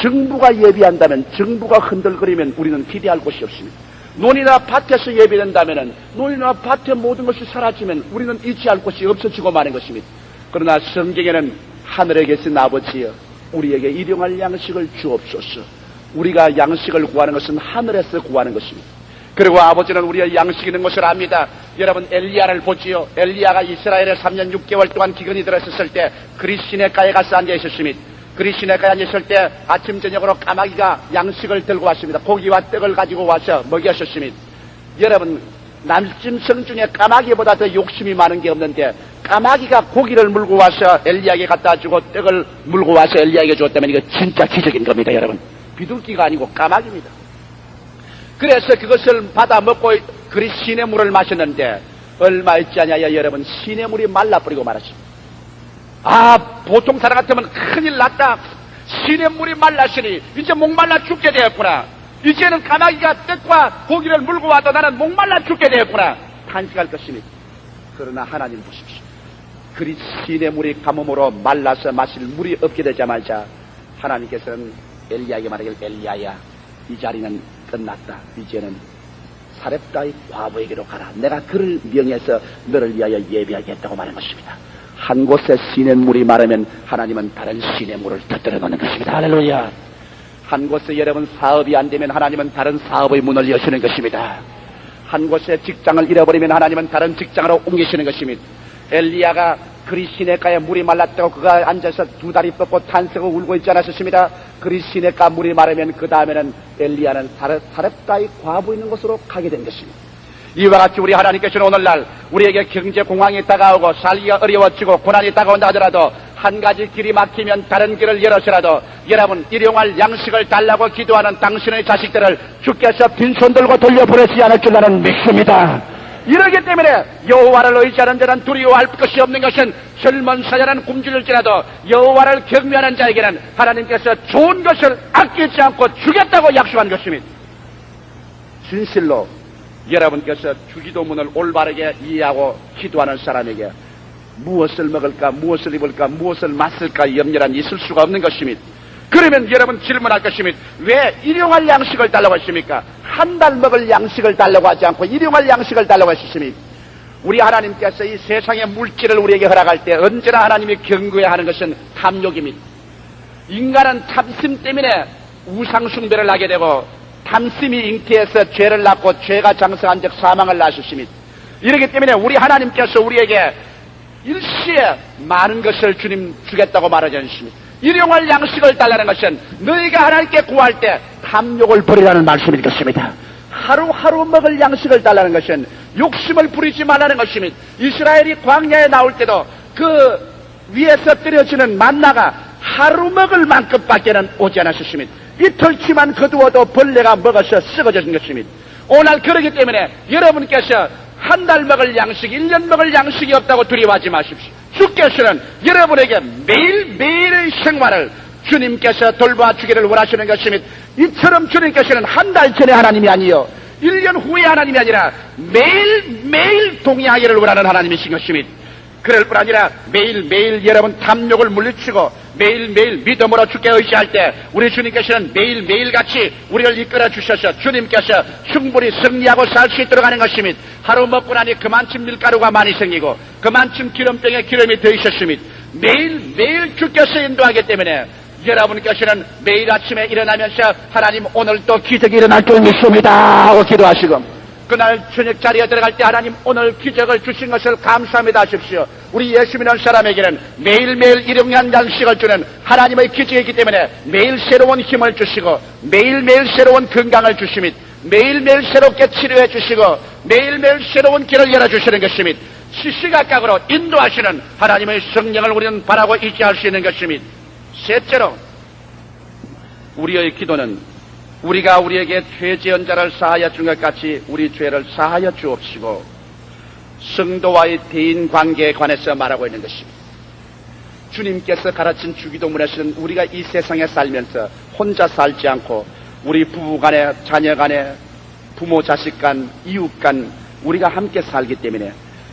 정부가 예비한다면, 정부가 흔들거리면 우리는 기대할 곳이 없습니다. 논이나 밭에서 예비된다면 논이나 밭의 모든 것이 사라지면 우리는 의지할 곳이 없어지고 마는 것입니다. 그러나 성경에는 하늘에 계신 아버지여 우리에게 일용할 양식을 주옵소서. 우리가 양식을 구하는 것은 하늘에서 구하는 것입니다. 그리고 아버지는 우리의 양식이 있는 것을 압니다. 여러분 엘리야를 보지요. 엘리야가 이스라엘에 3년 6개월 동안 기근이 들었을 때 그리 시내가에 가서 앉아 있었습니다. 그리 시내가에 앉아 있을 때 아침 저녁으로 까마귀가 양식을 들고 왔습니다. 고기와 떡을 가지고 와서 먹였었습니다. 여러분 남짐승 중에 까마귀보다 더 욕심이 많은 게 없는데 까마귀가 고기를 물고 와서 엘리야에게 갖다 주고 떡을 물고 와서 엘리야에게 줬다면 이거 진짜 기적인 겁니다. 여러분 비둘기가 아니고 까마귀입니다. 그래서 그것을 받아 먹고 그리 시냇물을 마셨는데 얼마 있지 않아야 여러분 시냇물이 말라버리고 말았습니다. 아 보통 사람 같으면 큰일 났다. 시냇물이 말랐으니 이제 목말라 죽게 되었구나. 이제는 까마귀가 떡과 고기를 물고 와도 나는 목말라 죽게 되었구나 탄식할 것입니다. 그러나 하나님 보십시오. 그리 시냇물이 가뭄으로 말라서 마실 물이 없게 되자마자 하나님께서는 엘리야에게 말하길 엘리야야 이 자리는 끝났다. 이제는 사렙다의 과부에게로 가라. 내가 그를 명해서 너를 위하여 예비하겠다고 말한 것입니다. 한 곳에 시냇물이 마르면 하나님은 다른 시냇물을 터뜨려 놓는 것입니다. 할렐루야. 한 곳에 여러분 사업이 안 되면 하나님은 다른 사업의 문을 여시는 것입니다. 한 곳에 직장을 잃어버리면 하나님은 다른 직장으로 옮기시는 것입니다. 엘리야가 그리 시냇가에 물이 말랐다고 그가 앉아서 두 다리 뻗고 탄식을 울고 있지 않았습니다. 그리 시냇가 물이 마르면 그 다음에는 엘리야는 사렙다의 과부 있는 곳으로 가게 된 것입니다. 이와 같이 우리 하나님께서는 오늘날 우리에게 경제 공황이 다가오고 살기가 어려워지고 고난이 다가온다 하더라도 한 가지 길이 막히면 다른 길을 열어서라도 여러분 일용할 양식을 달라고 기도하는 당신의 자식들을 주께서 빈손 들고 돌려보내지 않을 줄 나는 믿습니다. 이러기 때문에 여호와를 의지하는 자는 두려워할 것이 없는 것은 젊은 사자는 굶주릴지라도 여호와를 경외하는 자에게는 하나님께서 좋은 것을 아끼지 않고 주겠다고 약속한 것입니다. 진실로 여러분께서 주기도문을 올바르게 이해하고 기도하는 사람에게 무엇을 먹을까 무엇을 입을까 무엇을 마실까 염려란 있을 수가 없는 것입니다. 그러면 여러분 질문할 것입니다. 왜 일용할 양식을 달라고 했습니까? 한 달 먹을 양식을 달라고 하지 않고 일용할 양식을 달라고 했습니다. 우리 하나님께서 이 세상의 물질을 우리에게 허락할 때 언제나 하나님이 경고해야 하는 것은 탐욕입니다. 인간은 탐심 때문에 우상숭배를 하게 되고 탐심이 잉태해서 죄를 낳고 죄가 장성한 즉 사망을 낳으셨습니다. 이렇기 때문에 우리 하나님께서 우리에게 일시에 많은 것을 주님 주겠다고 말하지 않습니다. 일용할 양식을 달라는 것은 너희가 하나님께 구할 때 탐욕을 버리라는 말씀일 것입니다. 하루하루 먹을 양식을 달라는 것은 욕심을 부리지 말라는 것입니다. 이스라엘이 광야에 나올 때도 그 위에서 떨어지는 만나가 하루 먹을 만큼밖에는 오지 않았습니다. 이틀치만 거두어도 벌레가 먹어서 썩어진 것입니다. 오늘 그러기 때문에 여러분께서 한 달 먹을 양식, 1년 먹을 양식이 없다고 두려워하지 마십시오. 주께서는 여러분에게 매일매일의 생활을 주님께서 돌봐주기를 원하시는 것입니다. 이처럼 주님께서는 한 달 전에 하나님이 아니요 1년 후에 하나님이 아니라 매일매일 동의하기를 원하는 하나님이신 것입니다. 그럴 뿐 아니라 매일매일 여러분 탐욕을 물리치고 매일매일 믿음으로 주께 의지할 때 우리 주님께서는 매일매일 같이 우리를 이끌어 주셔서 주님께서 충분히 승리하고 살 수 있도록 하는 것입니다. 하루 먹고 나니 그만큼 밀가루가 많이 생기고 그만큼 기름병에 기름이 더 있었습니다. 매일매일 주께서 인도하기 때문에 여러분께서는 매일 아침에 일어나면서 하나님 오늘 또 기적이 일어날 줄 믿습니다 하고 기도하시고 그날 저녁 자리에 들어갈 때 하나님 오늘 기적을 주신 것을 감사합니다 하십시오. 우리 예수 믿는 사람에게는 매일매일 일용할 양식을 주는 하나님의 기적이기 때문에 매일 새로운 힘을 주시고 매일매일 새로운 건강을 주십니다. 매일매일 새롭게 치료해 주시고 매일매일 새로운 길을 열어주시는 것입니다. 시시각각으로 인도하시는 하나님의 성령을 우리는 바라고 의지할 수 있는 것입니다. 셋째로 우리의 기도는 우리가 우리에게 죄 지은 자를 사하여 준 것 같이 우리 죄를 사하여 주옵시고 성도와의 대인 관계에 관해서 말하고 있는 것입니다. 주님께서 가르친 주기도문에서는 우리가 이 세상에 살면서 혼자 살지 않고 우리 부부 간에, 자녀 간에, 부모 자식 간, 이웃 간 우리가 함께 살기 때문에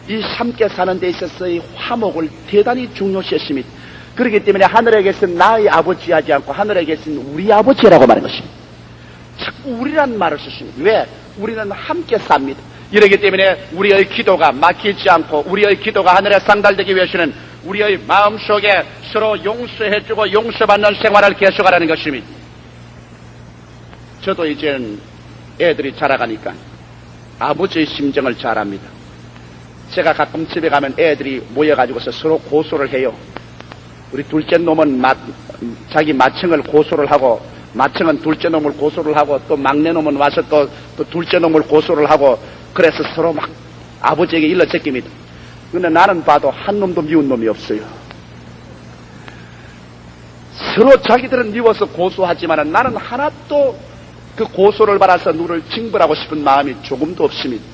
이 함께 사는 데 있어서의 화목을 대단히 중요시했습니다. 그렇기 때문에 하늘에 계신 나의 아버지 하지 않고 하늘에 계신 우리 아버지라고 말하는 것입니다. 자꾸 우리란 말을 쓰십니다. 왜? 우리는 함께 삽니다. 이러기 때문에 우리의 기도가 막히지 않고 우리의 기도가 하늘에 상달되기 위해서는 우리의 마음속에 서로 용서해주고 용서받는 생활을 계속하라는 것입니다. 저도 이제는 애들이 자라가니까 아버지의 심정을 잘 압니다. 제가 가끔 집에 가면 애들이 모여가지고서 서로 고소를 해요. 우리 둘째 놈은 자기 맏형을 고소를 하고, 맏형은 둘째 놈을 고소를 하고, 또 막내 놈은 와서 또 둘째 놈을 고소를 하고, 그래서 서로 막 아버지에게 일러 제낍니다. 근데 나는 봐도 한 놈도 미운 놈이 없어요. 서로 자기들은 미워서 고소하지만 나는 하나도 그 고소를 받아서 누를 징벌하고 싶은 마음이 조금도 없습니다.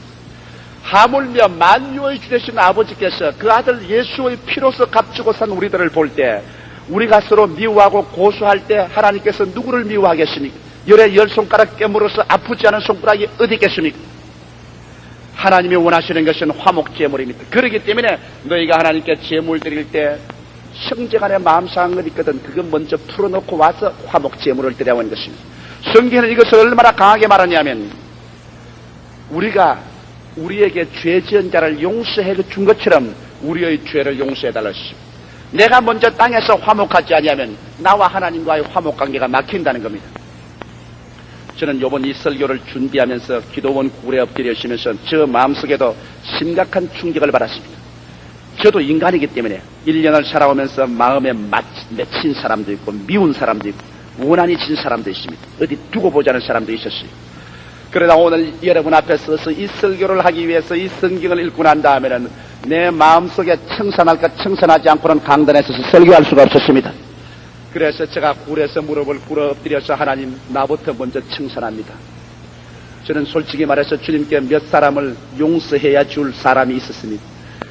하물며 만유의 주 되신 아버지께서 그 아들 예수의 피로서 값주고 산 우리들을 볼 때 우리가 서로 미워하고 고소할 때 하나님께서 누구를 미워하겠습니까? 열에 10손가락 깨물어서 아프지 않은 손가락이 어디 있겠습니까? 하나님이 원하시는 것은 화목제물입니다. 그렇기 때문에 너희가 하나님께 제물 드릴 때 형제간의 마음 상한 것 있거든 그거 먼저 풀어놓고 와서 화목제물을 드려야 하는 것입니다. 성경에는 이것을 얼마나 강하게 말하냐면 우리가 우리에게 죄 지은 자를 용서해 준 것처럼 우리의 죄를 용서해 달라 했습니다. 내가 먼저 땅에서 화목하지 않으면 나와 하나님과의 화목 관계가 막힌다는 겁니다. 저는 이번 이 설교를 준비하면서 기도원 굴에 엎드려 있으면서 저 마음속에도 심각한 충격을 받았습니다. 저도 인간이기 때문에 1년을 살아오면서 마음에 맺힌 사람도 있고 미운 사람도 있고 원한이 진 사람도 있습니다. 어디 두고 보자는 사람도 있었어요. 그러나 오늘 여러분 앞에 서서 이 설교를 하기 위해서 이 성경을 읽고 난 다음에는 내 마음속에 청산할까 청산하지 않고는 강단에 서서 설교할 수가 없었습니다. 그래서 제가 굴에서 무릎을 꿇어 엎드려서 하나님 나부터 먼저 청산합니다. 저는 솔직히 말해서 주님께 몇 사람을 용서해야 줄 사람이 있었습니다.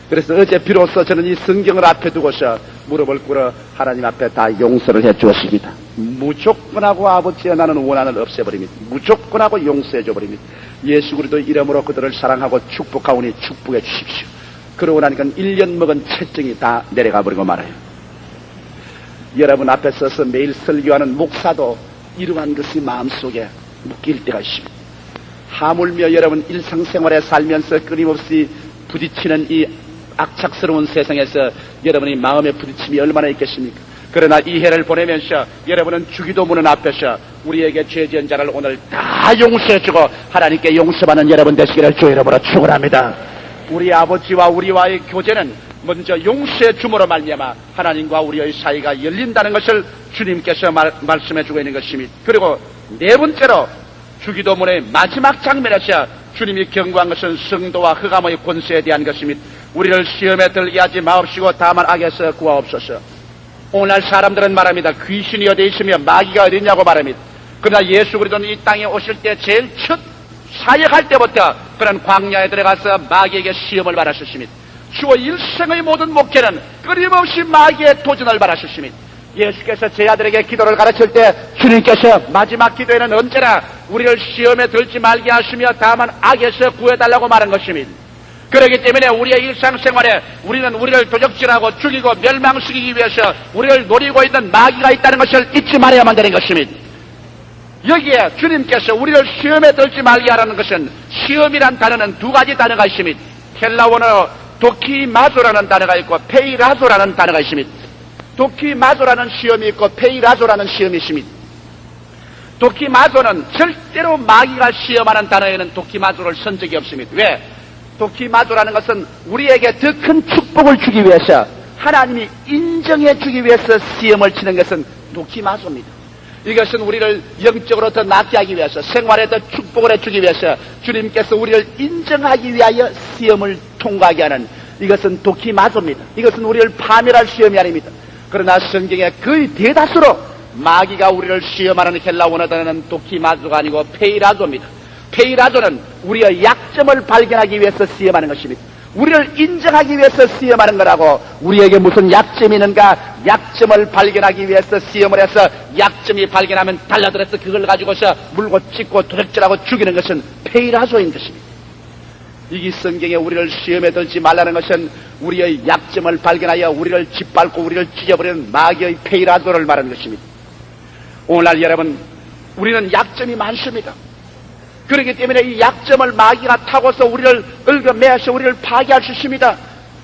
그래서 어제 비로소 저는 이 성경을 앞에 두고서 무릎을 꿇어 하나님 앞에 다 용서를 해 주었습니다. 무조건 하고 아버지여 나는 원한을 없애버립니다. 무조건 하고 용서해 줘버립니다. 예수 그리스도 이름으로 그들을 사랑하고 축복하오니 축복해 주십시오. 그러고 나니까 1년 먹은 채증이 다 내려가 버리고 말아요. 여러분 앞에 서서 매일 설교하는 목사도 이러한 것이 마음속에 묶일 때가 있습니다. 하물며 여러분 일상생활에 살면서 끊임없이 부딪히는 이 악착스러운 세상에서 여러분이 마음의 부딪힘이 얼마나 있겠습니까? 그러나 이 해를 보내면서 여러분은 주기도문은 앞에서 우리에게 죄 지은 자를 오늘 다 용서해주고 하나님께 용서받는 여러분 되시기를 주의 이름으로 축원합니다. 우리 아버지와 우리와의 교제는 먼저 용서해 줌으로 말미암아 하나님과 우리의 사이가 열린다는 것을 주님께서 말씀해주고 있는 것입니다. 그리고 네 번째로 주기도문의 마지막 장면에서 주님이 경고한 것은 성도와 흑암의 권세에 대한 것입니다. 우리를 시험에 들게 하지 마옵시고 다만 악에서 구하옵소서. 오늘 사람들은 말합니다. 귀신이 어디 있으며 마귀가 어디 있냐고 말합니다. 그러나 예수 그리스도는 이 땅에 오실 때 제일 첫 사역할 때부터 그런 광야에 들어가서 마귀에게 시험을 받았습니다. 주어 일생의 모든 목회는 끊임없이 마귀의 도전을 받았습니다. 예수께서 제 아들에게 기도를 가르칠 때 주님께서 마지막 기도에는 언제나 우리를 시험에 들지 말게 하시며 다만 악에서 구해달라고 말한 것입니다. 그렇기 때문에 우리의 일상생활에 우리는 우리를 도적질하고 죽이고 멸망시키기 위해서 우리를 노리고 있는 마귀가 있다는 것을 잊지 말아야만 되는 것입니다. 여기에 주님께서 우리를 시험에 들지 말게 하라는 것은 시험이란 단어는 두 가지 단어가 있습니다. 헬라어로 도키마조라는 단어가 있고 페이라조라는 단어가 있습니다. 도키마조라는 시험이 있고 페이라조라는 시험이 있습니다. 도키마조는 절대로 마귀가 시험하는 단어에는 도키마조를 쓴 적이 없습니다. 왜? 도키마조라는 것은 우리에게 더 큰 축복을 주기 위해서 하나님이 인정해 주기 위해서 시험을 치는 것은 도키마조입니다. 이것은 우리를 영적으로 더 낫게 하기 위해서 생활에 더 축복을 해주기 위해서 주님께서 우리를 인정하기 위하여 시험을 통과하게 하는 이것은 도키마조입니다. 이것은 우리를 파멸할 시험이 아닙니다. 그러나 성경에 거의 대다수로 마귀가 우리를 시험하는 헬라어로 단어는 도키마조가 아니고 페이라조입니다. 페이라조는 우리의 약점을 발견하기 위해서 시험하는 것입니다. 우리를 인정하기 위해서 시험하는 거라고. 우리에게 무슨 약점이 있는가? 약점을 발견하기 위해서 시험을 해서 약점이 발견하면 달라들어서 그걸 가지고서 물고 찢고 도둑질하고 죽이는 것은 페이라소인 것입니다. 이 성경에 우리를 시험에 들지 말라는 것은 우리의 약점을 발견하여 우리를 짓밟고 우리를 찢어버리는 마귀의 페이라소를 말하는 것입니다. 오늘날 여러분, 우리는 약점이 많습니다. 그렇기 때문에 이 약점을 마귀가 타고서 우리를 얽어매서 우리를 파괴할 수 있습니다.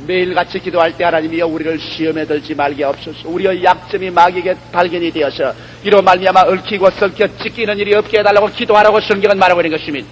매일같이 기도할 때 하나님이여 우리를 시험에 들지 말게 없소서. 우리의 약점이 마귀에게 발견이 되어서 이로 말미암아 얽히고 썩혀 찢기는 일이 없게 해달라고 기도하라고 성경은 말하고 있는 것입니다.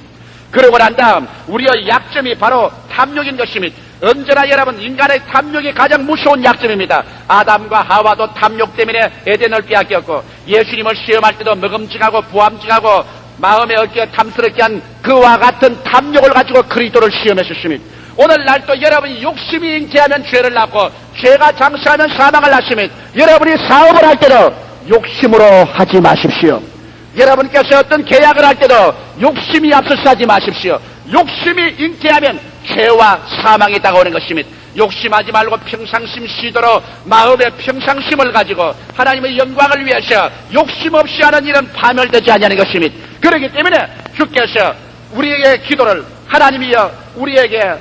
그러고 난 다음 우리의 약점이 바로 탐욕인 것입니다. 언제나 여러분, 인간의 탐욕이 가장 무서운 약점입니다. 아담과 하와도 탐욕 때문에 에덴을 빼앗겼고, 예수님을 시험할 때도 먹음직하고 부함직하고 마음에 얽혀 탐스럽게 한 그와 같은 탐욕을 가지고 그리스도를 시험했었습니다. 오늘날도 여러분이 욕심이 잉태하면 죄를 낳고, 죄가 장수하면 사망을 낳습니다. 여러분이 사업을 할 때도 욕심으로 하지 마십시오. 여러분께서 어떤 계약을 할 때도 욕심이 앞서서 하지 마십시오. 욕심이 잉태하면 죄와 사망이 다가오는 것입니다. 욕심하지 말고 평상심 시도로 마음의 평상심을 가지고 하나님의 영광을 위해서 욕심 없이 하는 일은 파멸되지 않냐는 것입니다. 그렇기 때문에 주께서 우리에게 기도를, 하나님이여 우리에게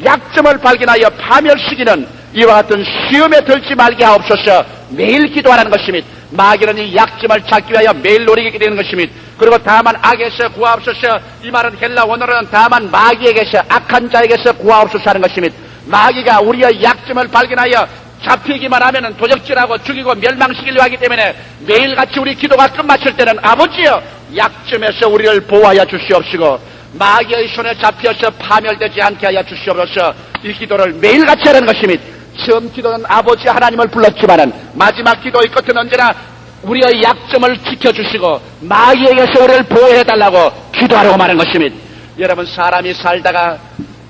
약점을 발견하여 파멸시키는 이와 같은 시험에 들지 말게 하옵소서. 매일 기도하라는 것입니다. 마귀는 이 약점을 찾기 위하여 매일 노리게 되는 것입니다. 그리고 다만 악에서 구하옵소서. 이 말은 헬라 원어로는 다만 마귀에게서, 악한 자에게서 구하옵소서 하는 것입니다. 마귀가 우리의 약점을 발견하여 잡히기만 하면 도적질하고 죽이고 멸망시키려 하기 때문에 매일같이 우리 기도가 끝마칠 때는 아버지여 약점에서 우리를 보호하여 주시옵시고 마귀의 손에 잡혀서 파멸되지 않게 하여 주시옵소서. 이 기도를 매일같이 하라는 것입니다. 처음 기도는 아버지 하나님을 불렀지만은 마지막 기도의 끝은 언제나 우리의 약점을 지켜주시고 마귀에게서 우리를 보호해달라고 기도하라고 말하는 것입니다. 여러분, 사람이 살다가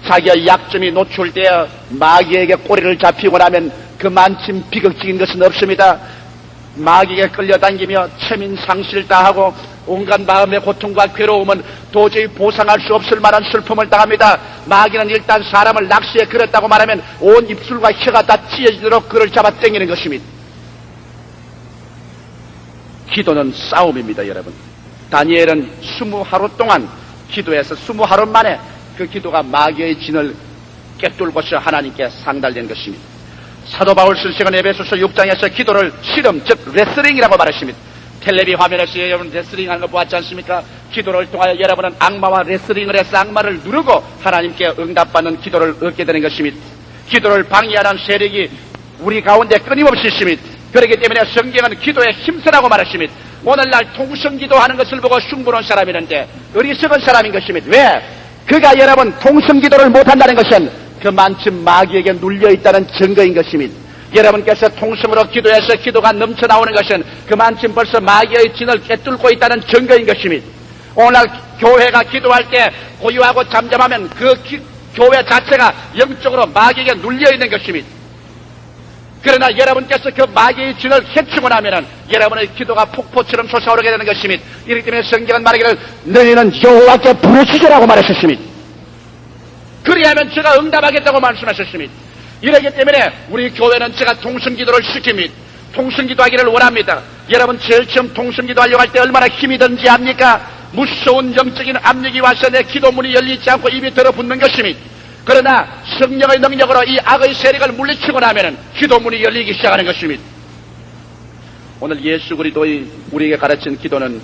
자기의 약점이 노출되어 마귀에게 꼬리를 잡히고 나면 그만큼 비극적인 것은 없습니다. 마귀에게 끌려다니며 체민 상실 다하고 온갖 마음의 고통과 괴로움은 도저히 보상할 수 없을 만한 슬픔을 당합니다. 마귀는 일단 사람을 낚시에 걸었다고 말하면 온 입술과 혀가 다 찢어지도록 그를 잡아 당기는 것입니다. 기도는 싸움입니다, 여러분. 다니엘은 20하루 동안 기도해서 20하루 만에 그 기도가 마귀의 진을 꿰뚫고서 하나님께 상달된 것입니다. 사도 바울 스승은 에베소서 6장에서 기도를 실험, 즉 레슬링이라고 말했습니다. 텔레비 화면에서 여러분 레슬링 하는 거 보았지 않습니까? 기도를 통하여 여러분은 악마와 레슬링을 해서 악마를 누르고 하나님께 응답받는 기도를 얻게 되는 것입니다. 기도를 방해하는 세력이 우리 가운데 끊임없이 있습니다. 그렇기 때문에 성경은 기도의 힘쓰라고 말했습니다. 오늘날 통성기도하는 것을 보고 흉보는 사람이 있는데 어리석은 사람인 것입니다. 왜? 그가 여러분 통성기도를 못한다는 것은 그만큼 마귀에게 눌려있다는 증거인 것입니다. 여러분께서 통성으로 기도해서 기도가 넘쳐나오는 것은 그만큼 벌써 마귀의 진을 꿰뚫고 있다는 증거인 것입니다. 오늘날 교회가 기도할 때 고요하고 잠잠하면 그 교회 자체가 영적으로 마귀에게 눌려있는 것입니다. 그러나 여러분께서 그 마귀의 진을 해치고 나면은 여러분의 기도가 폭포처럼 솟아오르게 되는 것입니다. 이렇기 때문에 성경은 말하기를 너희는 여호와께 부르짖으라고 말하셨습니다. 그리하면 제가 응답하겠다고 말씀하셨습니다. 이러기 때문에 우리 교회는 제가 통성기도를 시킵니다. 통성기도하기를 원합니다. 여러분 제일 처음 통성기도하려고 할 때 얼마나 힘이 든지 압니까? 무서운 영적인 압력이 와서 내 기도문이 열리지 않고 입이 들어붙는 것입니다. 그러나 성령의 능력으로 이 악의 세력을 물리치고 나면은 기도문이 열리기 시작하는 것입니다. 오늘 예수 그리스도의 우리에게 가르친 기도는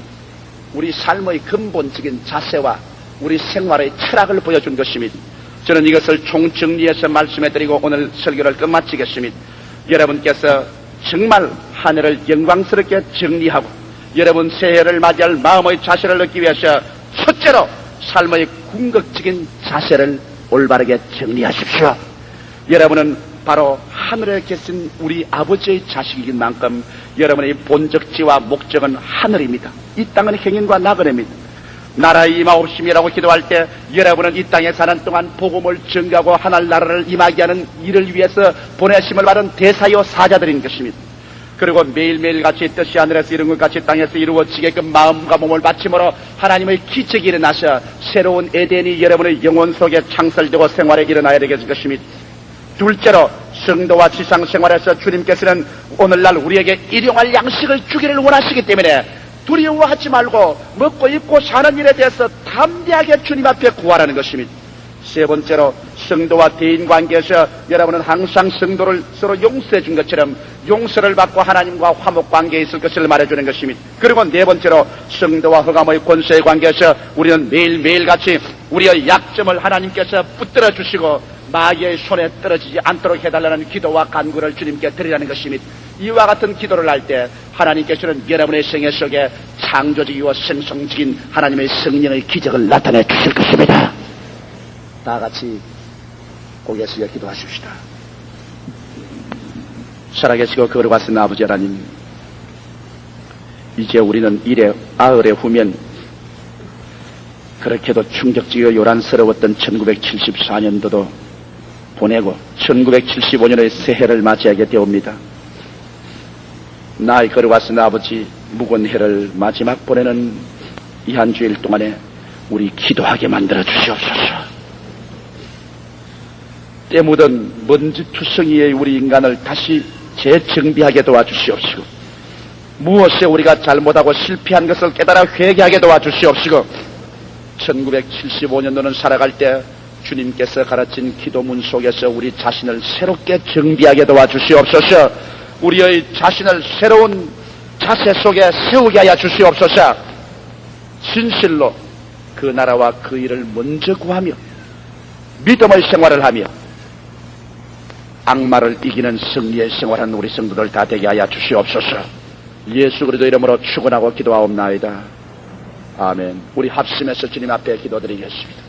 우리 삶의 근본적인 자세와 우리 생활의 철학을 보여준 것입니다. 저는 이것을 총정리해서 말씀해드리고 오늘 설교를 끝마치겠습니다. 여러분께서 정말 하늘을 영광스럽게 정리하고 여러분 새해를 맞이할 마음의 자세를 얻기 위해서 첫째로 삶의 궁극적인 자세를 올바르게 정리하십시오. 여러분은 바로 하늘에 계신 우리 아버지의 자식이긴 만큼 여러분의 본적지와 목적은 하늘입니다. 이 땅은 행인과 나그네입니다. 나라의 임하옵심이라고 기도할 때 여러분은 이 땅에 사는 동안 복음을 전가하고 하늘 나라를 임하게 하는 일을 위해서 보내심을 받은 대사요 사자들인 것입니다. 그리고 매일매일 같이 뜻이 하늘에서 이룬 것 같이 땅에서 이루어지게끔 마음과 몸을 바침으로 하나님의 기적이 일어나서 새로운 에덴이 여러분의 영혼 속에 창설되고 생활에 일어나야 되겠을 것입니다. 둘째로 성도와 지상생활에서 주님께서는 오늘날 우리에게 일용할 양식을 주기를 원하시기 때문에 두려워하지 말고 먹고 입고 사는 일에 대해서 담대하게 주님 앞에 구하라는 것입니다. 세 번째로 성도와 대인관계에서 여러분은 항상 성도를 서로 용서해 준 것처럼 용서를 받고 하나님과 화목관계에 있을 것을 말해주는 것입니다. 그리고 네 번째로 성도와 흑암의 권세의 관계에서 우리는 매일매일 같이 우리의 약점을 하나님께서 붙들어 주시고 마귀의 손에 떨어지지 않도록 해달라는 기도와 간구를 주님께 드리라는 것입니다. 이와 같은 기도를 할 때 하나님께서는 여러분의 생애 속에 창조적이고 생성적인 하나님의 성령의 기적을 나타내 주실 것입니다. 다 같이 고개 숙여 기도하십시다. 살아계시고 거룩하신 아버지 하나님, 이제 우리는 이래 아흘에 후면 그렇게도 충격적이고 요란스러웠던 1974년도도 보내고 1975년의 새해를 맞이하게 되옵니다. 나의 거룩하신 아버지, 묵은 해를 마지막 보내는 이 한 주일 동안에 우리 기도하게 만들어 주시옵소서. 때 묻은 먼지투성이의 우리 인간을 다시 재정비하게 도와주시옵시고, 무엇에 우리가 잘못하고 실패한 것을 깨달아 회개하게 도와주시옵시고, 1975년도는 살아갈 때 주님께서 가르친 기도문 속에서 우리 자신을 새롭게 정비하게 도와주시옵소서. 우리의 자신을 새로운 자세 속에 세우게 하여 주시옵소서. 진실로 그 나라와 그 일을 먼저 구하며 믿음의 생활을 하며 악마를 이기는 승리의 생활한 우리 성도들 다 되게 하여 주시옵소서. 예수 그리스도 이름으로 축원하고 기도하옵나이다. 아멘. 우리 합심해서 주님 앞에 기도드리겠습니다.